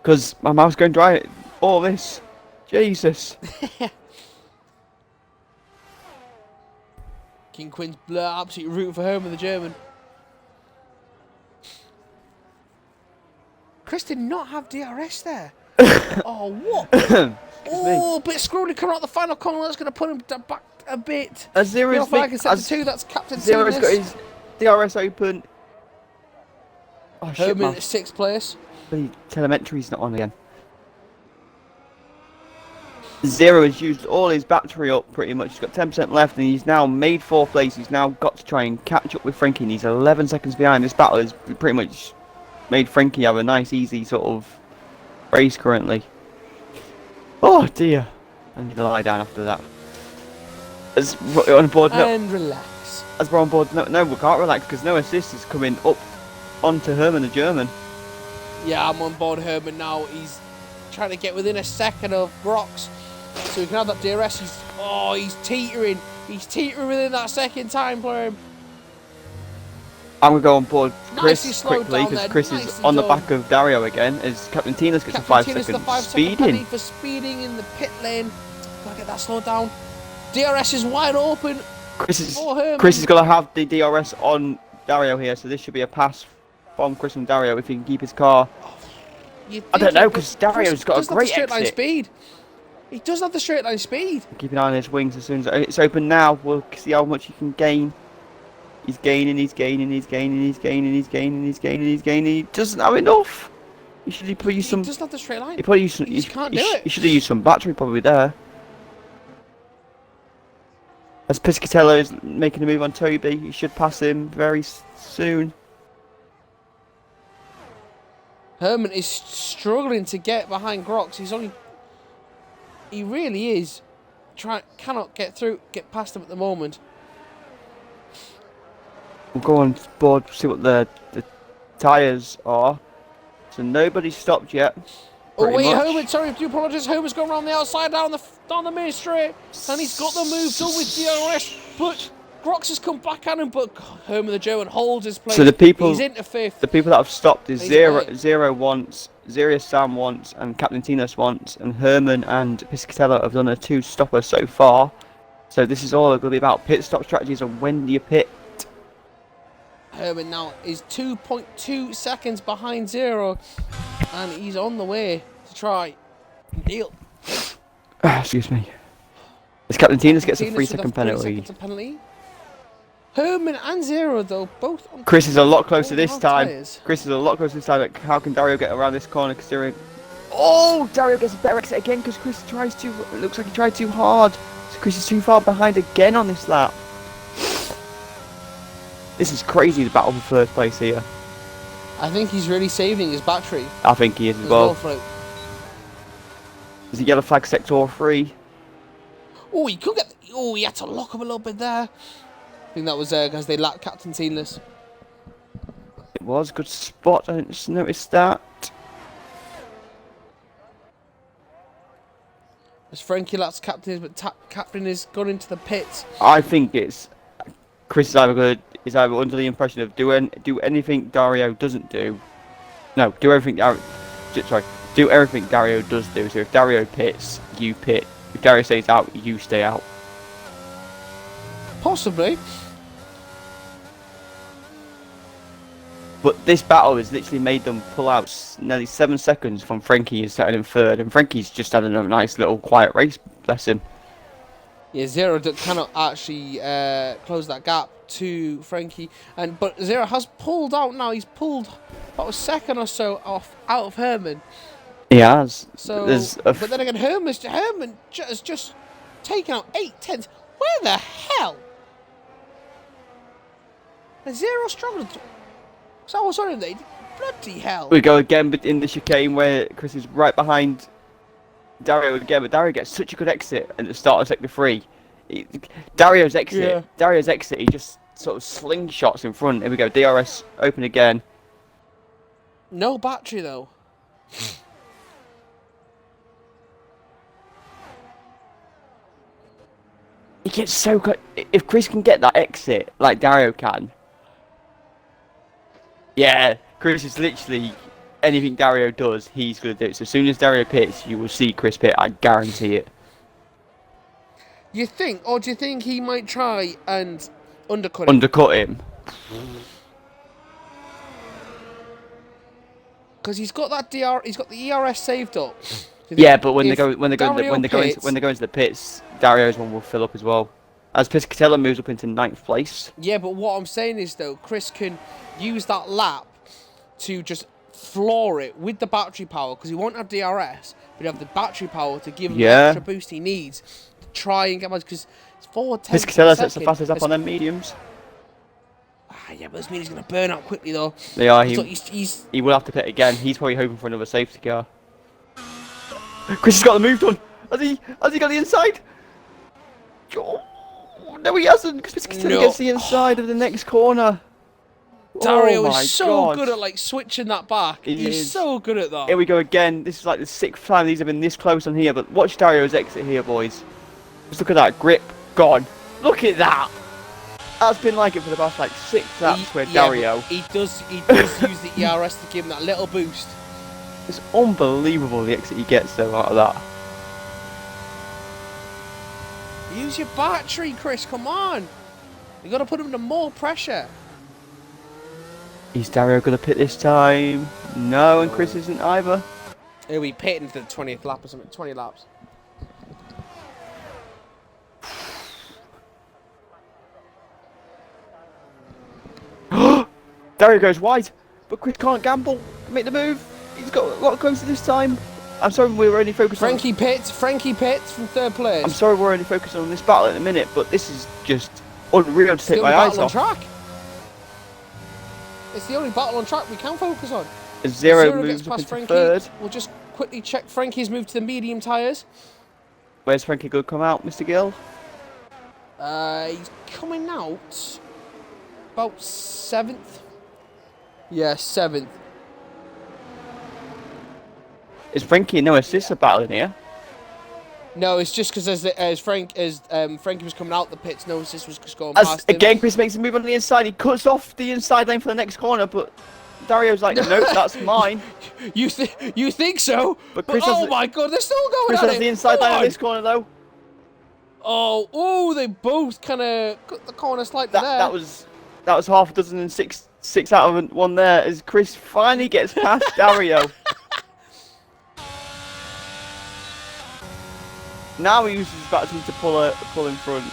S1: Because my mouth's going dry. All this. Jesus.
S2: King Quinn's absolutely rooting for Herman the German. Chris did not have DRS there. Oh, what? Oh, but Screwed coming out the final corner. That's going to put him back a bit.
S1: As Zero's
S2: that's Captain
S1: Zero's got his DRS open. Oh, shit,
S2: Herman at 6th place.
S1: The telemetry's not on again. Zero has used all his battery up pretty much. He's got 10% left and he's now made 4th place. He's now got to try and catch up with Frankie and he's 11 seconds behind. This battle has pretty much made Frankie have a nice easy sort of race currently. Oh dear. I need to lie down after that. As we're on board
S2: and relax.
S1: As we're on board, no, we can't relax because no assist is coming up onto Herman the German.
S2: Yeah, I'm on board Herman now. He's trying to get within a second of Grox, so he can have that DRS. He's teetering. He's teetering within that second time for him.
S1: I'm going to go on board Chris
S2: Nicely
S1: quickly because Chris is on the back of Dario again as Captain Teenless gets a 5 second speeding.
S2: For speeding in the pit lane. Gotta get that slowed down. DRS is wide open.
S1: Chris is going to have the DRS on Dario here, so this should be a pass from Chris and Dario if he can keep his car. I don't know because Dario's got a great exit.
S2: Speed. He doesn't have the straight line speed.
S1: Keep an eye on his wings as soon as it's open now. We'll see how much he can gain. He's gaining. He doesn't have enough. He should have used some.
S2: He doesn't have the straight line.
S1: He probably used some.
S2: He can't do it.
S1: He should have used some battery probably there. As Piscatello is making a move on Toby, he should pass him very soon.
S2: Herman is struggling to get behind Grox. He really is. Cannot get past him at the moment.
S1: We'll go on board, see what the tyres are. So nobody's stopped yet.
S2: Oh wait, Herman, sorry, I do apologise. Herman's gone around the outside down the main straight. And he's got the move done with DRS. But Grox has come back at him, but Herman the German holds his place.
S1: So he's
S2: into 5th.
S1: The people that have stopped is Zero once, Zerius Sam once, and Captain Tinos once, and Herman and Piscatello have done a 2-stopper so far. So this is all going to be about pit stop strategies and when do you pit.
S2: Herman now is 2.2 seconds behind Zero, and he's on the way to try and deal.
S1: Excuse me. As Captain Tinos gets a 3-second penalty.
S2: Herman and Zero though, both on
S1: Chris is a lot closer this time. Like, how can Dario get around this corner considering... Oh! Dario gets a better exit again because Chris tries too... It looks like he tried too hard. So Chris is too far behind again on this lap. This is crazy, the battle for 3rd place here.
S2: I think he's really saving his battery.
S1: I think he is as well. Is the yellow flag sector 3?
S2: Oh, he could get... Oh, he had to lock up a little bit there. I think that was because they lacked Captain Teenless.
S1: It was a good spot, I didn't just notice that.
S2: As Frankie lacks Captain, but Captain is gone into the pits.
S1: I think it's... Chris is either under the impression of do anything Dario doesn't do. No, do everything Dario does do. So if Dario pits, you pit. If Dario stays out, you stay out.
S2: Possibly.
S1: But this battle has literally made them pull out nearly 7 seconds from Frankie is starting in 3rd, and Frankie's just had a nice little quiet race, bless him.
S2: Yeah, Zero cannot actually close that gap to Frankie, but Zero has pulled out now. He's pulled about a second or so out of Herman.
S1: He has.
S2: So,
S1: There's
S2: but then again, Herman has just taken out 8 tenths. Where the hell? And Zero struggled. So I was on him there. Bloody hell.
S1: We go again in the chicane where Chris is right behind Dario again, but Dario gets such a good exit at the start of sector 3. Dario's exit, he just sort of slingshots in front. Here we go, DRS open again.
S2: No battery though.
S1: He gets so good. If Chris can get that exit like Dario can, yeah, Chris is literally anything Dario does, he's gonna do it. So as soon as Dario pits, you will see Chris pit. I guarantee it.
S2: You think, or do you think he might try and undercut
S1: him?
S2: Because he's got that he's got the ERS saved up.
S1: Yeah, but when they go into the pits, Dario's one will fill up as well. As Piscatella moves up into 9th place.
S2: Yeah, but what I'm saying is though, Chris can use that lap to just floor it with the battery power because he won't have DRS, but he'll have the battery power to give him the extra boost he needs to try and get much because it's 4/10.
S1: Piscatella sets the fastest up on them mediums.
S2: Yeah, but this medium's going to burn out quickly though.
S1: They are. He will have to pit again. He's probably hoping for another safety car. Chris has got the move done. Has he got the inside? Oh, no, he hasn't. Because Piscatella gets the inside of the next corner.
S2: Dario is so good at like switching that back. He's so good at that.
S1: Here we go again. This is like the 6th time these have been this close on here. But watch Dario's exit here, boys. Just look at that grip gone. Look at that. That's been like it for the past like 6 laps where Dario.
S2: He does use the ERS to give him that little boost.
S1: It's unbelievable the exit he gets though out of that.
S2: Use your battery, Chris. Come on. You got to put him under more pressure.
S1: Is Dario going to pit this time? No, and Chris isn't either.
S2: He'll be pitting for the 20th lap or something. 20 laps.
S1: Dario goes wide, but Chris can't gamble. Make the move. He's got a lot closer this time. I'm sorry we were only focused
S2: Frankie Pitts from 3rd place.
S1: I'm sorry we're only focusing on this battle in a minute, but this is just unreal to take my eyes off.
S2: It's the only battle on track we can focus on.
S1: As Zero moves up into
S2: Frankie,
S1: 3rd.
S2: We'll just quickly check Frankie's move to the medium tyres.
S1: Where's Frankie going to come out, Mr. Gill?
S2: He's coming out about 7th. Yeah, 7th.
S1: Is Frankie no assist a battle in here?
S2: No, it's just because as Frankie was coming out the pits, no assist was just going past him.
S1: Again, Chris makes a move on the inside. He cuts off the inside lane for the next corner, but Dario's like, nope, that's mine.
S2: You think so?
S1: But Chris
S2: my God, they're still going
S1: Chris
S2: at
S1: has
S2: it.
S1: the inside lane of this corner though.
S2: Oh, they both kind of cut the corner slightly there.
S1: That was half a dozen and six out of one there as Chris finally gets past Dario. Now he uses his battery to pull in front.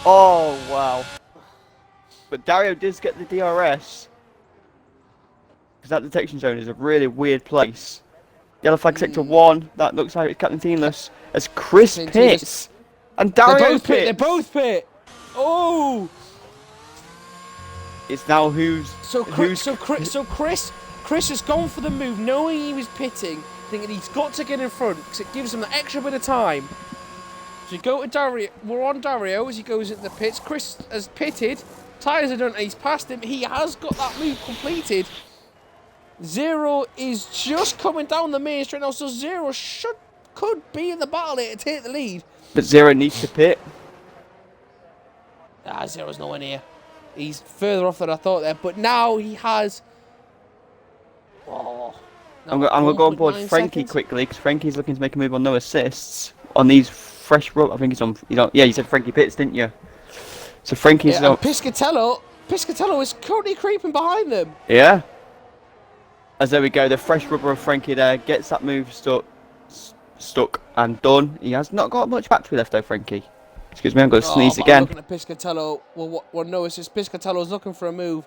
S1: Oh wow! But Dario does get the DRS because that detection zone is a really weird place. Yellow flag sector 1. That looks like it's Captain Teenless as Chris pits and Dario pits.
S2: They both pit. Oh!
S1: It's now Chris
S2: has gone for the move, knowing he was pitting, thinking he's got to get in front because it gives him that extra bit of time. So you go to Dario. We're on Dario as he goes into the pits. Chris has pitted. Tyres are done. And he's passed him. He has got that move completed. Zero is just coming down the main straight now, so Zero could be in the battle here to take the lead.
S1: But Zero needs to pit.
S2: Zero's nowhere near. He's further off than I thought there, but now he has.
S1: I'm going to go on board Frankie quickly because Frankie's looking to make a move on no assists on these fresh rub. I think it's on. Yeah, you said Frankie pits, didn't you? So Frankie's
S2: and Piscatello is currently creeping behind them.
S1: Yeah. As there we go, the fresh rubber of Frankie there gets that move stuck and done. He has not got much battery left though, Frankie. Excuse me, I'm going to sneeze again.
S2: I'm looking at Piscatello. Well, no, it's just Piscatello's looking for a move.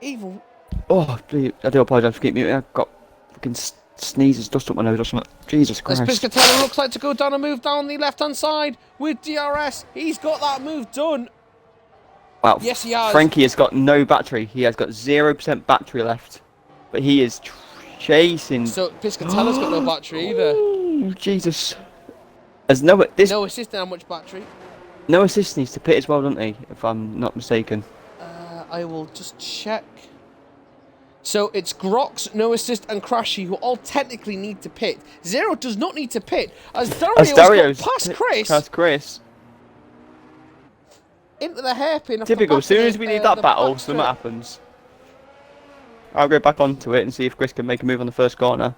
S2: Evil.
S1: Oh, I do apologise for keeping muting. I've got fucking sneezes dust up my nose or something. Jesus
S2: As
S1: Christ.
S2: Piscatella looks like to go down a move down the left-hand side with DRS. He's got that move done.
S1: Wow.
S2: Yes, he has.
S1: Frankie has got no battery. He has got 0% battery left. But he is chasing.
S2: So Piscatella's got no battery either.
S1: Oh, Jesus. There's no
S2: assist how much battery.
S1: no assist needs to pit as well, doesn't he? If I'm not mistaken.
S2: I will just check. So it's Grox, No Assist, and Crashy who all technically need to pit. Zero does not need to pit, as Dario's got past Chris into the hairpin.
S1: Typical. As soon as we need that battle, something happens. I'll go back onto it and see if Chris can make a move on the first corner.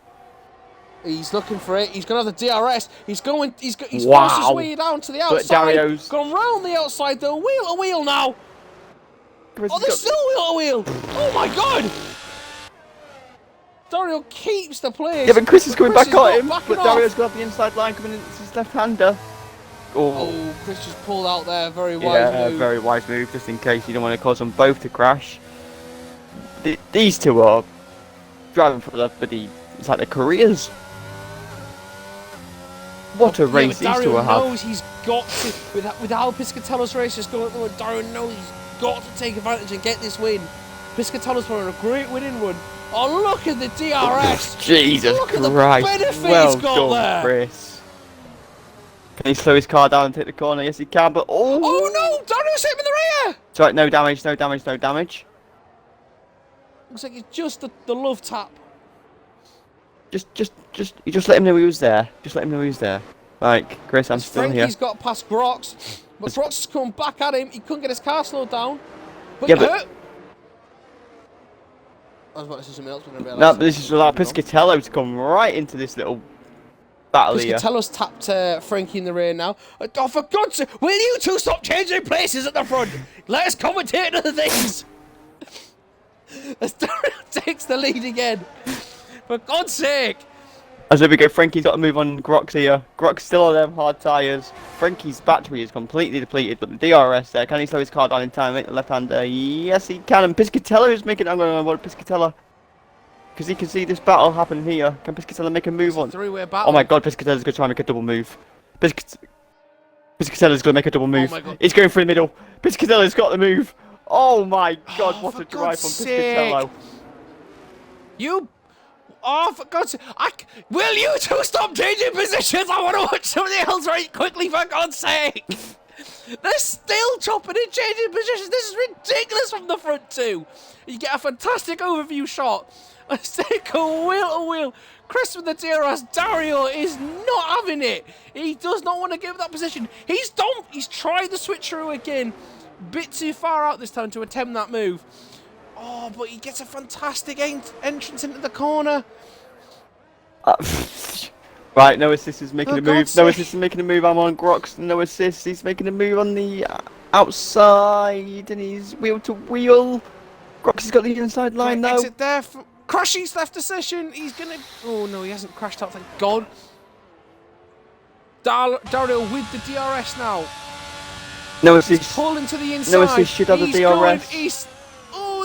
S2: He's looking for it. He's gonna have the DRS. He's forced his way down to the outside.
S1: But Dario's
S2: gone round the outside though. Wheel to wheel now.
S1: Chris
S2: There's still wheel to wheel. Oh my God! Dario keeps the place.
S1: Yeah, but Chris is coming back at him. But
S2: off.
S1: Dario's got the inside line coming in. It's his left-hander.
S2: Oh, Chris just pulled out there. Very wise move.
S1: Very wise move, just in case you don't want to cause them both to crash. These two are driving for the bloody. It's like their careers. What a race these two have.
S2: Dario knows he's got to. With how Piscatella's race is going, Dario knows he's got to take advantage and get this win. Piscatella's on a great winning run. Oh, look at the DRS!
S1: Jesus
S2: look
S1: Christ!
S2: At the benefit
S1: well
S2: he's got
S1: done,
S2: there.
S1: Chris. Can he slow his car down and take the corner? Yes, he can. But
S2: oh no! Dario's hit him in the rear.
S1: It's right. No damage. No damage. No damage.
S2: Looks like it's just the love tap.
S1: You just let him know he was there. Just let him know he was there. Like, Chris, I'm still here.
S2: Frankie's got past Grox, but Grox is coming back at him. He couldn't get his car slowed down. But
S1: yeah, but
S2: I was about to say something else, but I realised.
S1: no, but this is allowed Piscatello to come right into this little battle here.
S2: Piscatello's tapped Frankie in the rear now. Oh, for God's sake, will you two stop changing places at the front? Let us commentate other things. As Dario takes the lead again. For God's sake.
S1: As we go, Frankie's got to move on Grox here. Grox still on them hard tyres. Frankie's battery is completely depleted, but the DRS there. Can he slow his car down in time? Make the left-hander. Yes, he can. And Piscatello is making. I'm going to avoid Piscatello. Because he can see this battle happen here. Can Piscatello make a move on?
S2: Three-way battle.
S1: Oh my God, Piscatello's going to try and make a double move. Piscatello's going to make a double move.
S2: Oh
S1: He's going for the middle. Piscatello's got the move. Oh my God, what a drive from Piscatello.
S2: Oh, for God's sake. Will you two stop changing positions? I want to watch somebody else right quickly, for God's sake. They're still chopping and changing positions. This is ridiculous from the front two. You get a fantastic overview shot. Let's take a wheel to wheel. Chris with the DRS. Dario is not having it. He does not want to give that position. He's done. He's tried the switcheroo again. Bit too far out this time to attempt that move. Oh, but he gets a fantastic entrance into the corner.
S1: Right, no assist is making a move. No assist is making a move. I'm on Grox. No assist. He's making a move on the outside, and he's wheel to wheel. Grox has got the inside line now.
S2: Exit there. Crashy's left the session. He's gonna. Oh no, he hasn't crashed out. Thank God. Dario with the DRS now.
S1: No assist.
S2: He's pulling to the inside.
S1: No assist. Should have the DRS.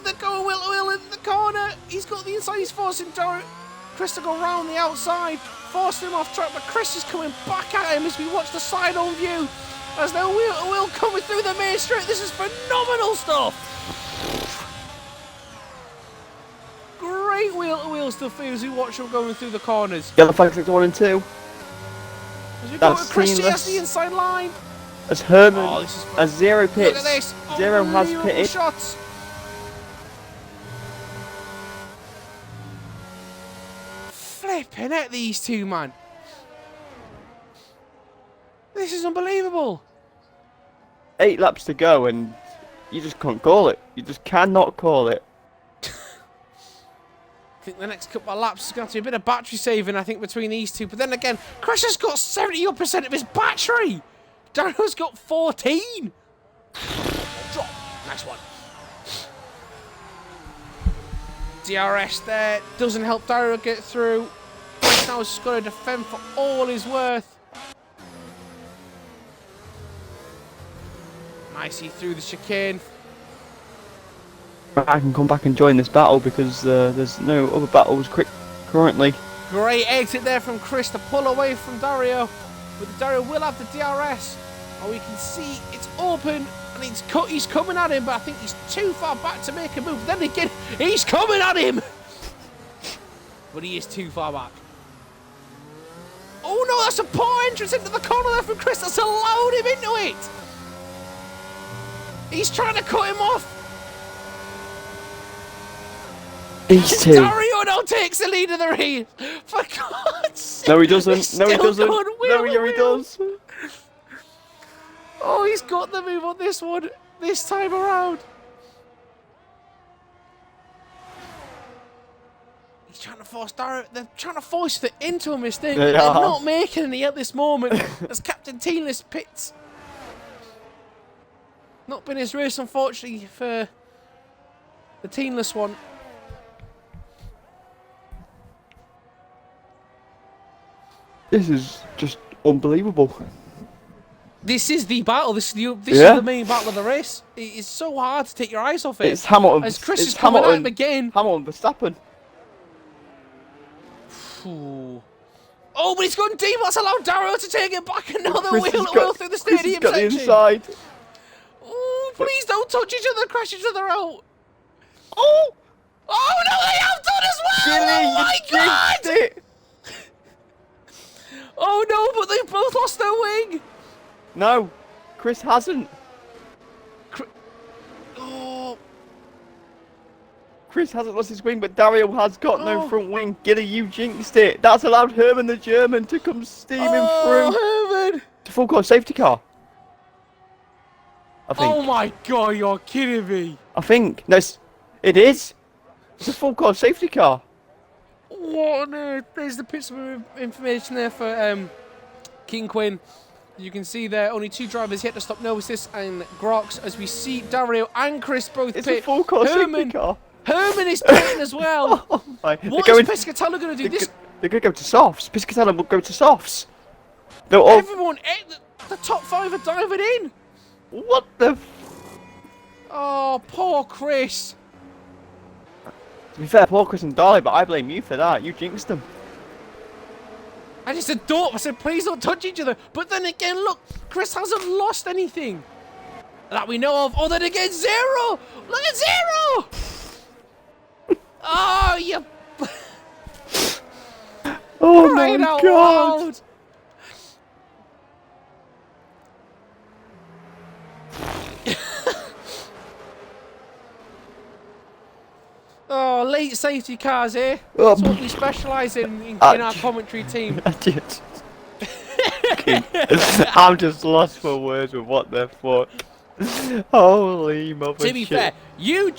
S2: They're going wheel to wheel in the corner. He's got the inside. He's forcing Chris to go round the outside, forcing him off track. But Chris is coming back at him as we watch the side-on view as they're wheel to wheel coming through the main straight. This is phenomenal stuff. Great wheel to wheel stuff here as we watch them going through the corners.
S1: Yellow flag sector 1 and 2.
S2: As we go with Chris, has the inside line.
S1: As Herman has zero pits.
S2: Look at this.
S1: Zero has pitted.
S2: Shots. Flipping at these two, man. This is unbelievable.
S1: 8 laps to go and you just can't call it. You just cannot call it.
S2: I think the next couple of laps is going to be a bit of battery saving, I think, between these two. But then again, Chris has got 70% of his battery. Dario's got 14. Drop. Nice one. DRS there. Doesn't help Dario get through. Chris now has got to defend for all his worth. Nicely through the chicane.
S1: I can come back and join this battle because there's no other battles currently.
S2: Great exit there from Chris to pull away from Dario. But Dario will have the DRS. And we can see it's open. And he's coming at him, but I think he's too far back to make a move. Then again, he's coming at him. But he is too far back. Oh no, that's a poor entrance into the corner there from Chris. That's allowed him into it. He's trying to cut him off.
S1: These two.
S2: Dario now takes the lead of the race. For God's sake.
S1: No, he doesn't. No, he doesn't. No, he does.
S2: Oh, he's got the move on this one. This time around. He's trying to force Dario. They're trying to force it into a mistake. They're not making any at this moment. As Captain Teenless pits. Not been his race, unfortunately, for the Teenless one.
S1: This is just unbelievable.
S2: This is the battle. This is the main battle of the race. It is so hard to take your eyes off it.
S1: It's Hamilton.
S2: As Chris
S1: it's
S2: is coming
S1: Hamilton,
S2: at him again.
S1: Hamilton Verstappen.
S2: Ooh. Oh, but he's gone deep. That's allowed Dario to take it back another
S1: Chris
S2: wheel through the stadium
S1: got
S2: section.
S1: The inside.
S2: Oh, please don't touch each other, crash each other out.
S1: Oh!
S2: Oh no, they have done as well!
S1: Gilly,
S2: Oh my God!
S1: it.
S2: Oh no, but they've both lost their wing.
S1: No, Chris hasn't.
S2: Oh.
S1: Chris hasn't lost his wing, but Dario has got no front wing. Gilly, you jinxed it. That's allowed Herman the German to come steaming through.
S2: Herman!
S1: To full course safety car. I think.
S2: Oh my God, you're kidding me.
S1: I think. No, it is. It's a full course safety car.
S2: What on earth? There's the bits of information there for King Quinn. You can see there only two drivers yet to stop Novices and Grox as we see Dario and Chris both
S1: It's
S2: pit.
S1: a full course safety car.
S2: Herman is pitting as well.
S1: Oh my.
S2: What is Piscatella going to do?
S1: They're going to go to softs. Piscatella will go to softs. They'll all...
S2: Everyone, the top five are diving in.
S1: What the...
S2: Oh, poor Chris.
S1: To be fair, poor Chris and Dolly, but I blame you for that. You jinxed them.
S2: I just said don't. I said please don't touch each other. But then again, look, Chris hasn't lost anything that we know of. Oh, then again, zero. Look at zero. Oh, you.
S1: Oh
S2: my
S1: God.
S2: Loud. Oh, late safety cars here. That's what we specialise in our commentary team.
S1: I'm just lost for words with what the fuck. Holy mother
S2: To be fair, you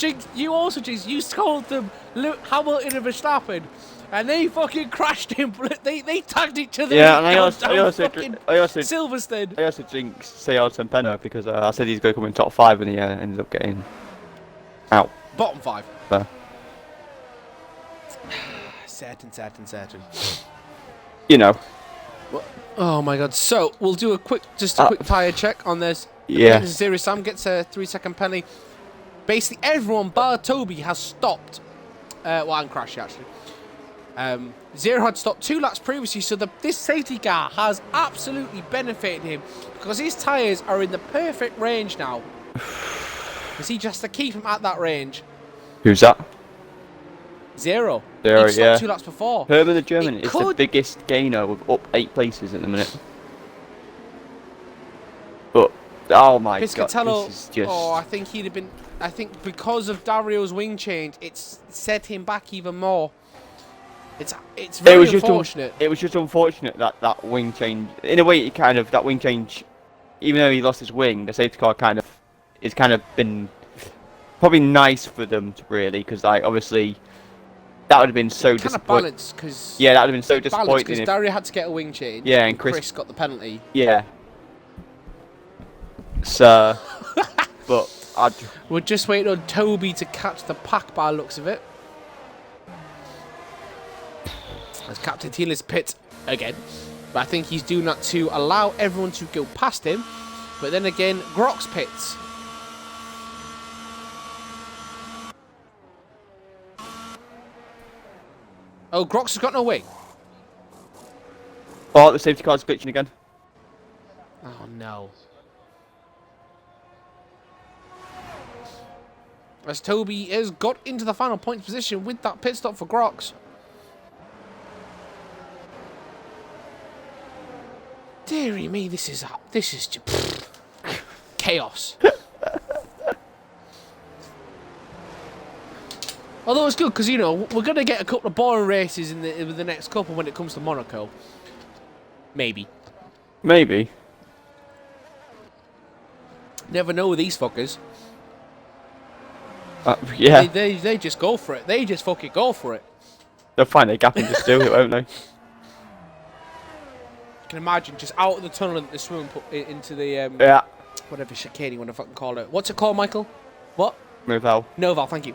S2: also jinxed. You told them Hamilton and Verstappen, and they fucking crashed him. They tagged each other.
S1: Yeah, and I also
S2: Silverstone.
S1: I also jinxed Seattle and Penno because I said he's going to come in top 5 and he ended up getting out.
S2: Bottom 5.
S1: Fair.
S2: Certain.
S1: You know.
S2: Oh my God! So we'll do a quick tyre check on this.
S1: Yeah.
S2: Zero Sam gets a 3-second penalty. Basically, everyone bar Toby has stopped. And Crash actually. Zero had stopped 2 laps previously, so this safety car has absolutely benefited him because his tyres are in the perfect range now. Because he just has to keep him at that range.
S1: Who's that?
S2: Zero.
S1: He
S2: stopped
S1: yeah.
S2: 2 laps before.
S1: Herman the German is the biggest gainer with up 8 places at the minute. But oh my God, this is just...
S2: Oh, I think he'd have been. I think because of Dario's wing change, it's set him back even more. It's very unfortunate.
S1: It was just unfortunate that wing change. In a way, that wing change, even though he lost his wing, the safety car it's been probably nice for them to really, because like obviously. That would have been so disappointing. Yeah, that would have been so disappointing.
S2: Because Dario had to get a wing change.
S1: Yeah, and
S2: Chris got the penalty.
S1: Yeah. So, but
S2: we're just waiting on Toby to catch the pack by the looks of it. As Captain Teenless pits again, but I think he's doing that to allow everyone to go past him. But then again, Grox pits. Oh, Grox has got no wing.
S1: Oh, the safety car's glitching again.
S2: Oh no. As Toby has got into the final points position with that pit stop for Grox. Dearie me, this is just chaos. Although it's good because, you know, we're going to get a couple of boring races in the next couple when it comes to Monaco. Maybe.
S1: Maybe.
S2: Never know with these fuckers.
S1: Yeah.
S2: They just go for it. They just fucking go for it.
S1: They'll find their gap and just do it, won't they?
S2: You can imagine just out of the tunnel into the swimming pool, into the
S1: Yeah.
S2: whatever chicane you want to fucking call it. What's it called, Michael? What?
S1: Noval.
S2: Noval, thank you.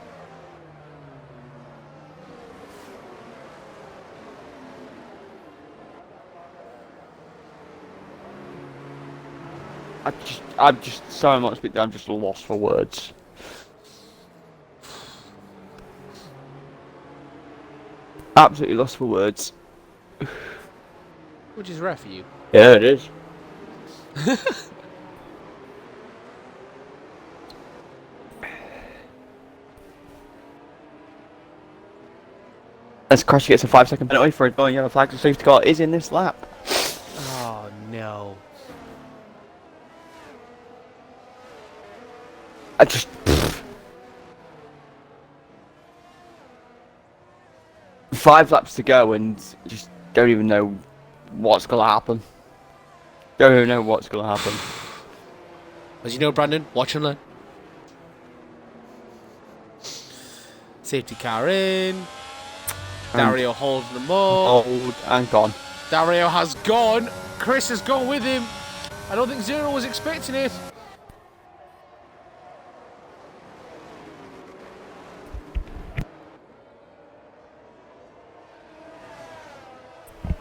S1: I'm just sorry, I'm just lost for words. Absolutely lost for words.
S2: Which is rare for you.
S1: Yeah, it is. As Crash gets a 5-second penalty for a blowing yellow flag, the safety car is in this lap.
S2: Oh no.
S1: I just. 5 laps to go and just don't even know what's gonna happen. Don't even know what's gonna happen.
S2: As you know, Brandon, watch and learn. Safety car in. Dario holding them up.
S1: Hold and gone.
S2: Dario has gone. Chris has gone with him. I don't think Zero was expecting it.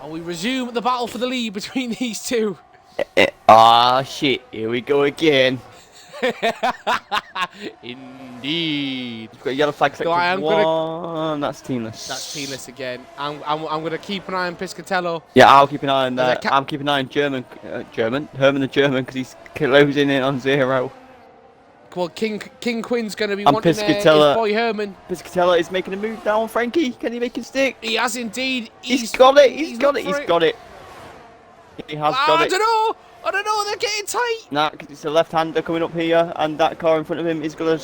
S2: And we resume the battle for the lead between these two.
S1: Ah, shit. Here we go again.
S2: Indeed.
S1: We've got a yellow flag
S2: So I am
S1: one. That's teamless.
S2: That's teamless again. I'm going to keep an eye on Piscatello.
S1: Yeah, I'll keep an eye on that.
S2: As
S1: I'm keeping an eye on Herman the German, because he's closing in on 0.
S2: Well, King Quinn's going to be
S1: And
S2: wanting his
S1: Piscatella.
S2: boy Herman.
S1: Piscatella is making a move now on Frankie. Can he make it stick?
S2: He has indeed.
S1: He's got it. He's got
S2: looked
S1: it.
S2: for
S1: He's got it. He has got
S2: I
S1: it.
S2: don't know. They're getting tight.
S1: Nah, because it's a left-hander coming up here, and that car in front of him is gonna.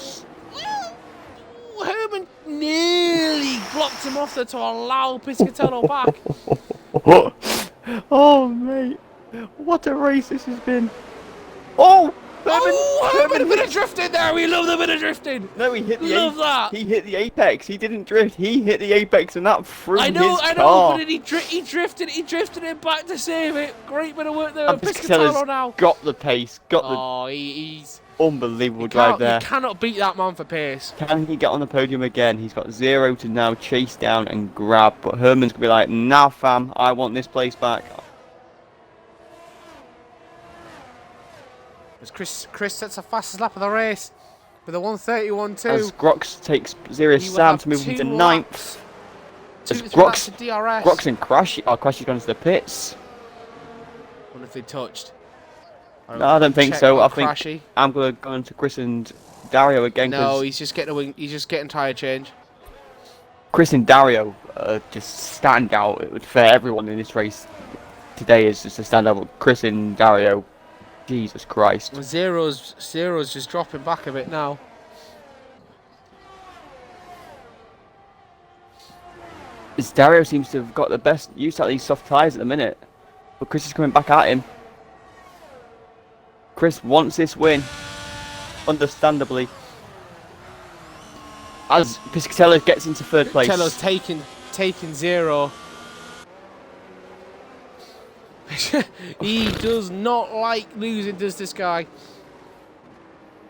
S2: Ooh, Herman nearly blocked him off there to allow Piscatello back.
S1: Oh mate, what a race this has been! Oh,
S2: Herman, a bit of drifting there. We love the bit of drifting.
S1: No, he hit the
S2: Love that.
S1: He hit the apex. He didn't drift. He hit the apex, and that threw his car.
S2: I know, but then he drifted it back to save it. Great bit of work there.
S1: And
S2: Piscatello now.
S1: got the pace. Got
S2: he's
S1: the unbelievable drive there.
S2: You cannot beat that man for pace.
S1: Can he get on the podium again? He's got 0 to now chase down and grab, but Herman's gonna be like, "Nah, fam, I want this place back."
S2: As Chris sets the fastest lap of the race with a 1:31.2.
S1: As Grox takes Zero Sam to move into 9th. As Grox and Crash. Oh, Crash is going to the pits.
S2: I wonder if they touched.
S1: No, I don't think so. I think
S2: Crashy.
S1: I'm going to go into Chris and Dario again.
S2: No, he's just getting a wing. He's just getting tyre change.
S1: Chris and Dario just stand out for everyone in this race today. Is just a standout. But Chris and Dario, Jesus Christ.
S2: Zero's just dropping back a bit now.
S1: As Dario seems to have got the best use out of these soft tyres at the minute, but Chris is coming back at him. Chris wants this win, understandably. As Piscatella gets into 3rd place.
S2: Piscatello's taking Zero. He does not like losing, does this guy?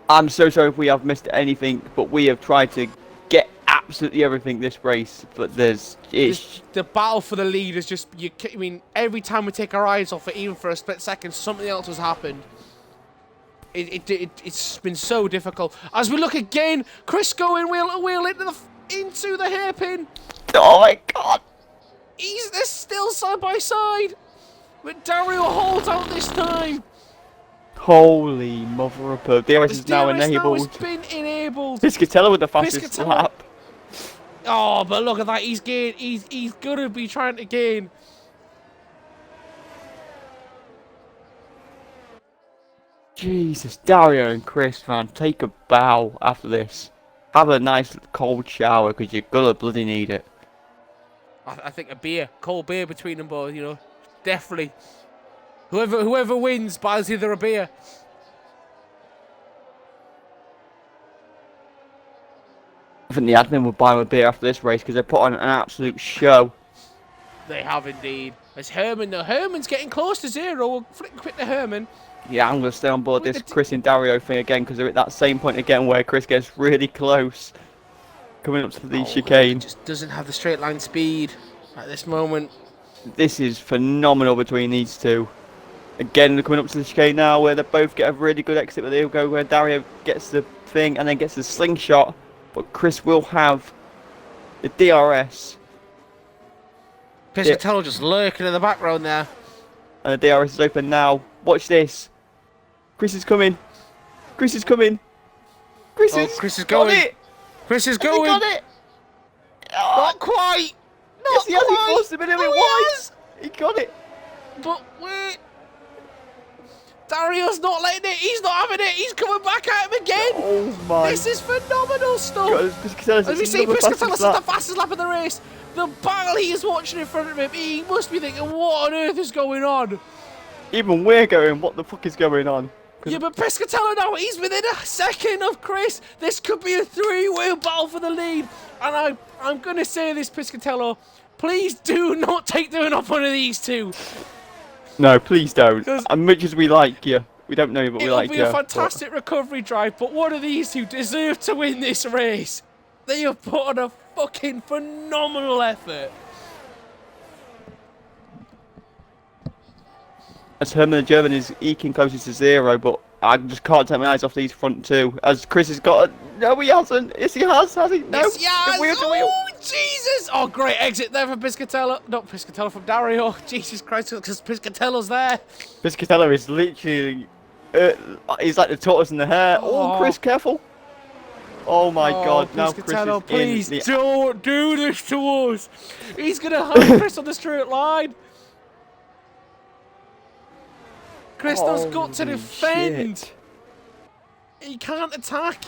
S1: I'm so sorry if we have missed anything, but we have tried to get absolutely everything this race. But
S2: the battle for the lead is just. I mean, every time we take our eyes off it, even for a split second, something else has happened. It's been so difficult. As we look again, Chris going wheel to wheel into the hairpin.
S1: Oh my God!
S2: They're still side by side. But Dario holds out this time.
S1: Holy mother of pearl. DRS is now
S2: DRS now has
S1: enabled.
S2: been enabled.
S1: Piscatella with the fastest
S2: Piscatella.
S1: lap.
S2: Oh, but look at that. He's gained. He's gonna be trying to gain.
S1: Jesus, Dario and Chris, man, take a bow after this. Have a nice cold shower because you're gonna bloody need it.
S2: I think a beer, cold beer between them both. You know, definitely. Whoever wins buys either a beer.
S1: I think the admin will buy him a beer after this race because they put on an absolute show.
S2: They have indeed. It's Herman though. Herman's getting close to 0. We'll flick quick to Herman.
S1: Yeah, I'm going to stay on board this Chris and Dario thing again because they're at that same point again where Chris gets really close. Coming up to the chicane.
S2: Just doesn't have the straight line speed at this moment.
S1: This is phenomenal between these two. Again, they're coming up to the chicane now where they both get a really good exit, but they'll go where Dario gets the thing and then gets the slingshot. But Chris will have the DRS.
S2: Piscatella just lurking in the background there.
S1: And the DRS is open now. Watch this. Chris is coming. Chris is coming. Chris is
S2: going.
S1: It.
S2: Chris is
S1: Has
S2: going.
S1: he got it? Oh,
S2: Not quite.
S1: yes, he has. He forced him in a bit wide. He got it.
S2: But wait. Dario's not letting it. He's not having it. He's coming back at him again.
S1: Oh my.
S2: This is phenomenal stuff.
S1: As
S2: we see, Piscatella is the fastest lap of the race. The battle he is watching in front of him, he must be thinking, what on earth is going on?
S1: Even we're going, what the fuck is going on?
S2: Yeah, but Piscatella now, he's within a second of Chris. This could be a three-way battle for the lead. And I'm going to say this, Piscatella, please do not take down off one of these two.
S1: No, please don't. As much as we like you, we don't know you, but we like you.
S2: It'll be a fantastic recovery drive, but one of these two deserve to win this race. They have put on a fucking phenomenal effort.
S1: As Herman the German is eking closer to 0, but I just can't take my eyes off these front two. As Chris has got a... No, he hasn't. Yes, he has he? No.
S2: Yes, he has.
S1: Wheel to wheel.
S2: Oh, Jesus. Oh, great exit there from Piscatella. Not Piscatella, from Dario. Jesus Christ, because Piscatella's there.
S1: Piscatella is literally... he's like the tortoise in the hare. Oh, Chris, careful. Oh, my God. Now Chris is
S2: please
S1: in the...
S2: don't do this to us. He's going to have Chris on the straight line. Crystal's got to defend.
S1: Shit.
S2: He can't attack.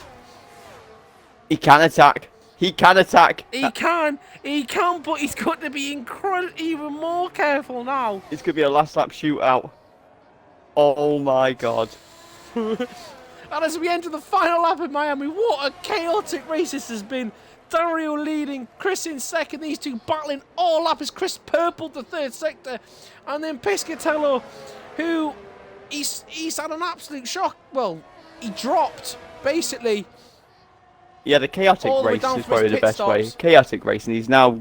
S1: He can attack. He can attack.
S2: He can, but he's got to be even more careful now.
S1: It's going to be a last lap shootout. Oh my God.
S2: And as we enter the final lap in Miami, what a chaotic race this has been. Dario leading, Chris in second, these two battling all up as Chris purpled the third sector. And then Piscatella, who... He's had an absolute shock. Well, he dropped, basically.
S1: Yeah, the chaotic race is probably the best way. Chaotic race, and he's now...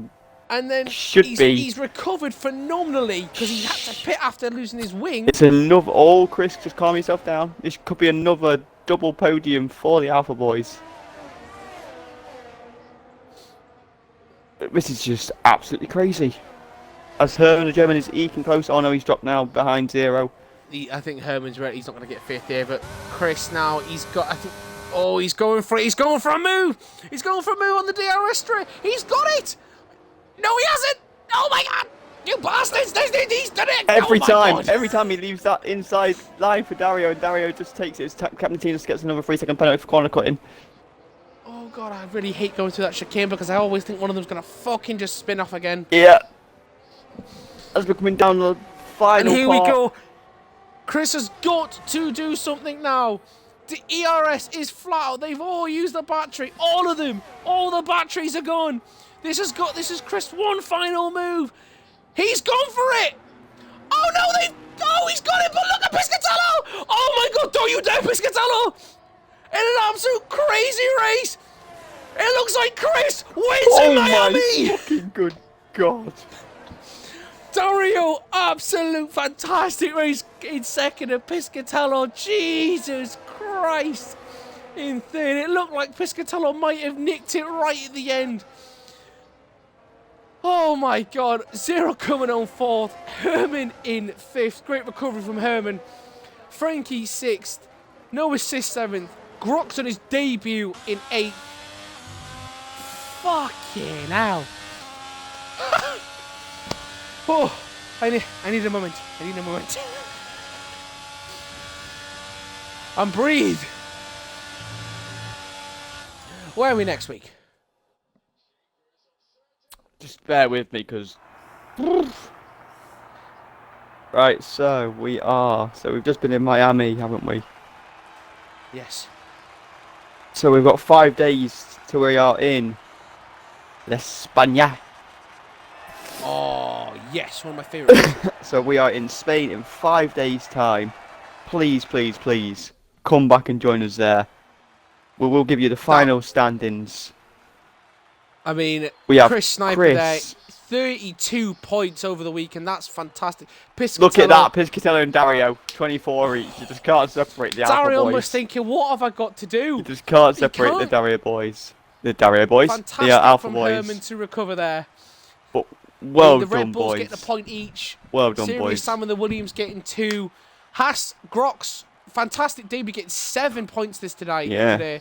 S2: And then he's recovered phenomenally because he had to pit after losing his wing.
S1: It's another... Oh, Chris, just calm yourself down. This could be another double podium for the Alpha Boys. This is just absolutely crazy. As Herman the German is eking close. Oh no, he's dropped now behind 0.
S2: I think Herman's ready. He's not going to get fifth here, but Chris now, he's got, I think, oh, he's going for it. He's going for a move. He's going for a move on the DRS straight. He's got it. No, he hasn't. Oh, my God. You bastards. He's done it.
S1: Every time he leaves that inside line for Dario, and Dario just takes it. Captain Tina just gets another 3-second penalty for corner cutting.
S2: Oh, God, I really hate going through that chicane because I always think one of them's going to fucking just spin off again.
S1: Yeah. As we're coming down the final
S2: And here
S1: part.
S2: we go. Chris has got to do something now. The ERS is flat out. They've all used the battery. All of them. All the batteries are gone. This is Chris' one final move. He's gone for it. Oh no, he's got it, but look at Piscatella. Oh my God, don't you dare, Piscatella. In an absolute crazy race. It looks like Chris wins in Miami.
S1: Oh my fucking good God.
S2: Dario, absolute fantastic race in second, and Piscatella, Jesus Christ, in third. It looked like Piscatella might have nicked it right at the end. Oh my God. Zero coming on fourth. Herman in fifth. Great recovery from Herman. Frankie sixth. No assist seventh. Grox on his debut in eighth. Fucking hell. Oh, I need a moment. I need a moment. And breathe. Where are we next week?
S1: Just bear with me, because... Right, so we've just been in Miami, haven't we?
S2: Yes.
S1: So we've got 5 days till we are in España.
S2: Oh, yes, one of my favourites.
S1: So we are in Spain in 5 days' time. Please, please, please, come back and join us there. We will give you the final standings.
S2: I mean,
S1: We have
S2: Chris Sniper there, 32 points over the weekend. That's fantastic.
S1: Look at that, Piscatello and Dario, 24 each. You just can't separate the Alpha
S2: Dario
S1: boys.
S2: must thinking, what have I got to do?
S1: You just can't separate the Dario boys. The Dario boys,
S2: Fantastic
S1: the Alpha
S2: from
S1: boys.
S2: Herman to recover there.
S1: But well
S2: the
S1: done,
S2: Red Bulls
S1: boys.
S2: getting a point each.
S1: Well done,
S2: Serious
S1: boys.
S2: Sam and the Williams getting 2. Haas, Grox, fantastic debut, getting 7 points today.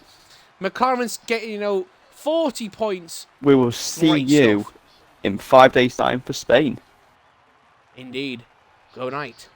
S2: McLaren's getting, 40 points.
S1: We will see
S2: Great
S1: you
S2: stuff.
S1: in 5 days' time for Spain.
S2: Indeed. Go night.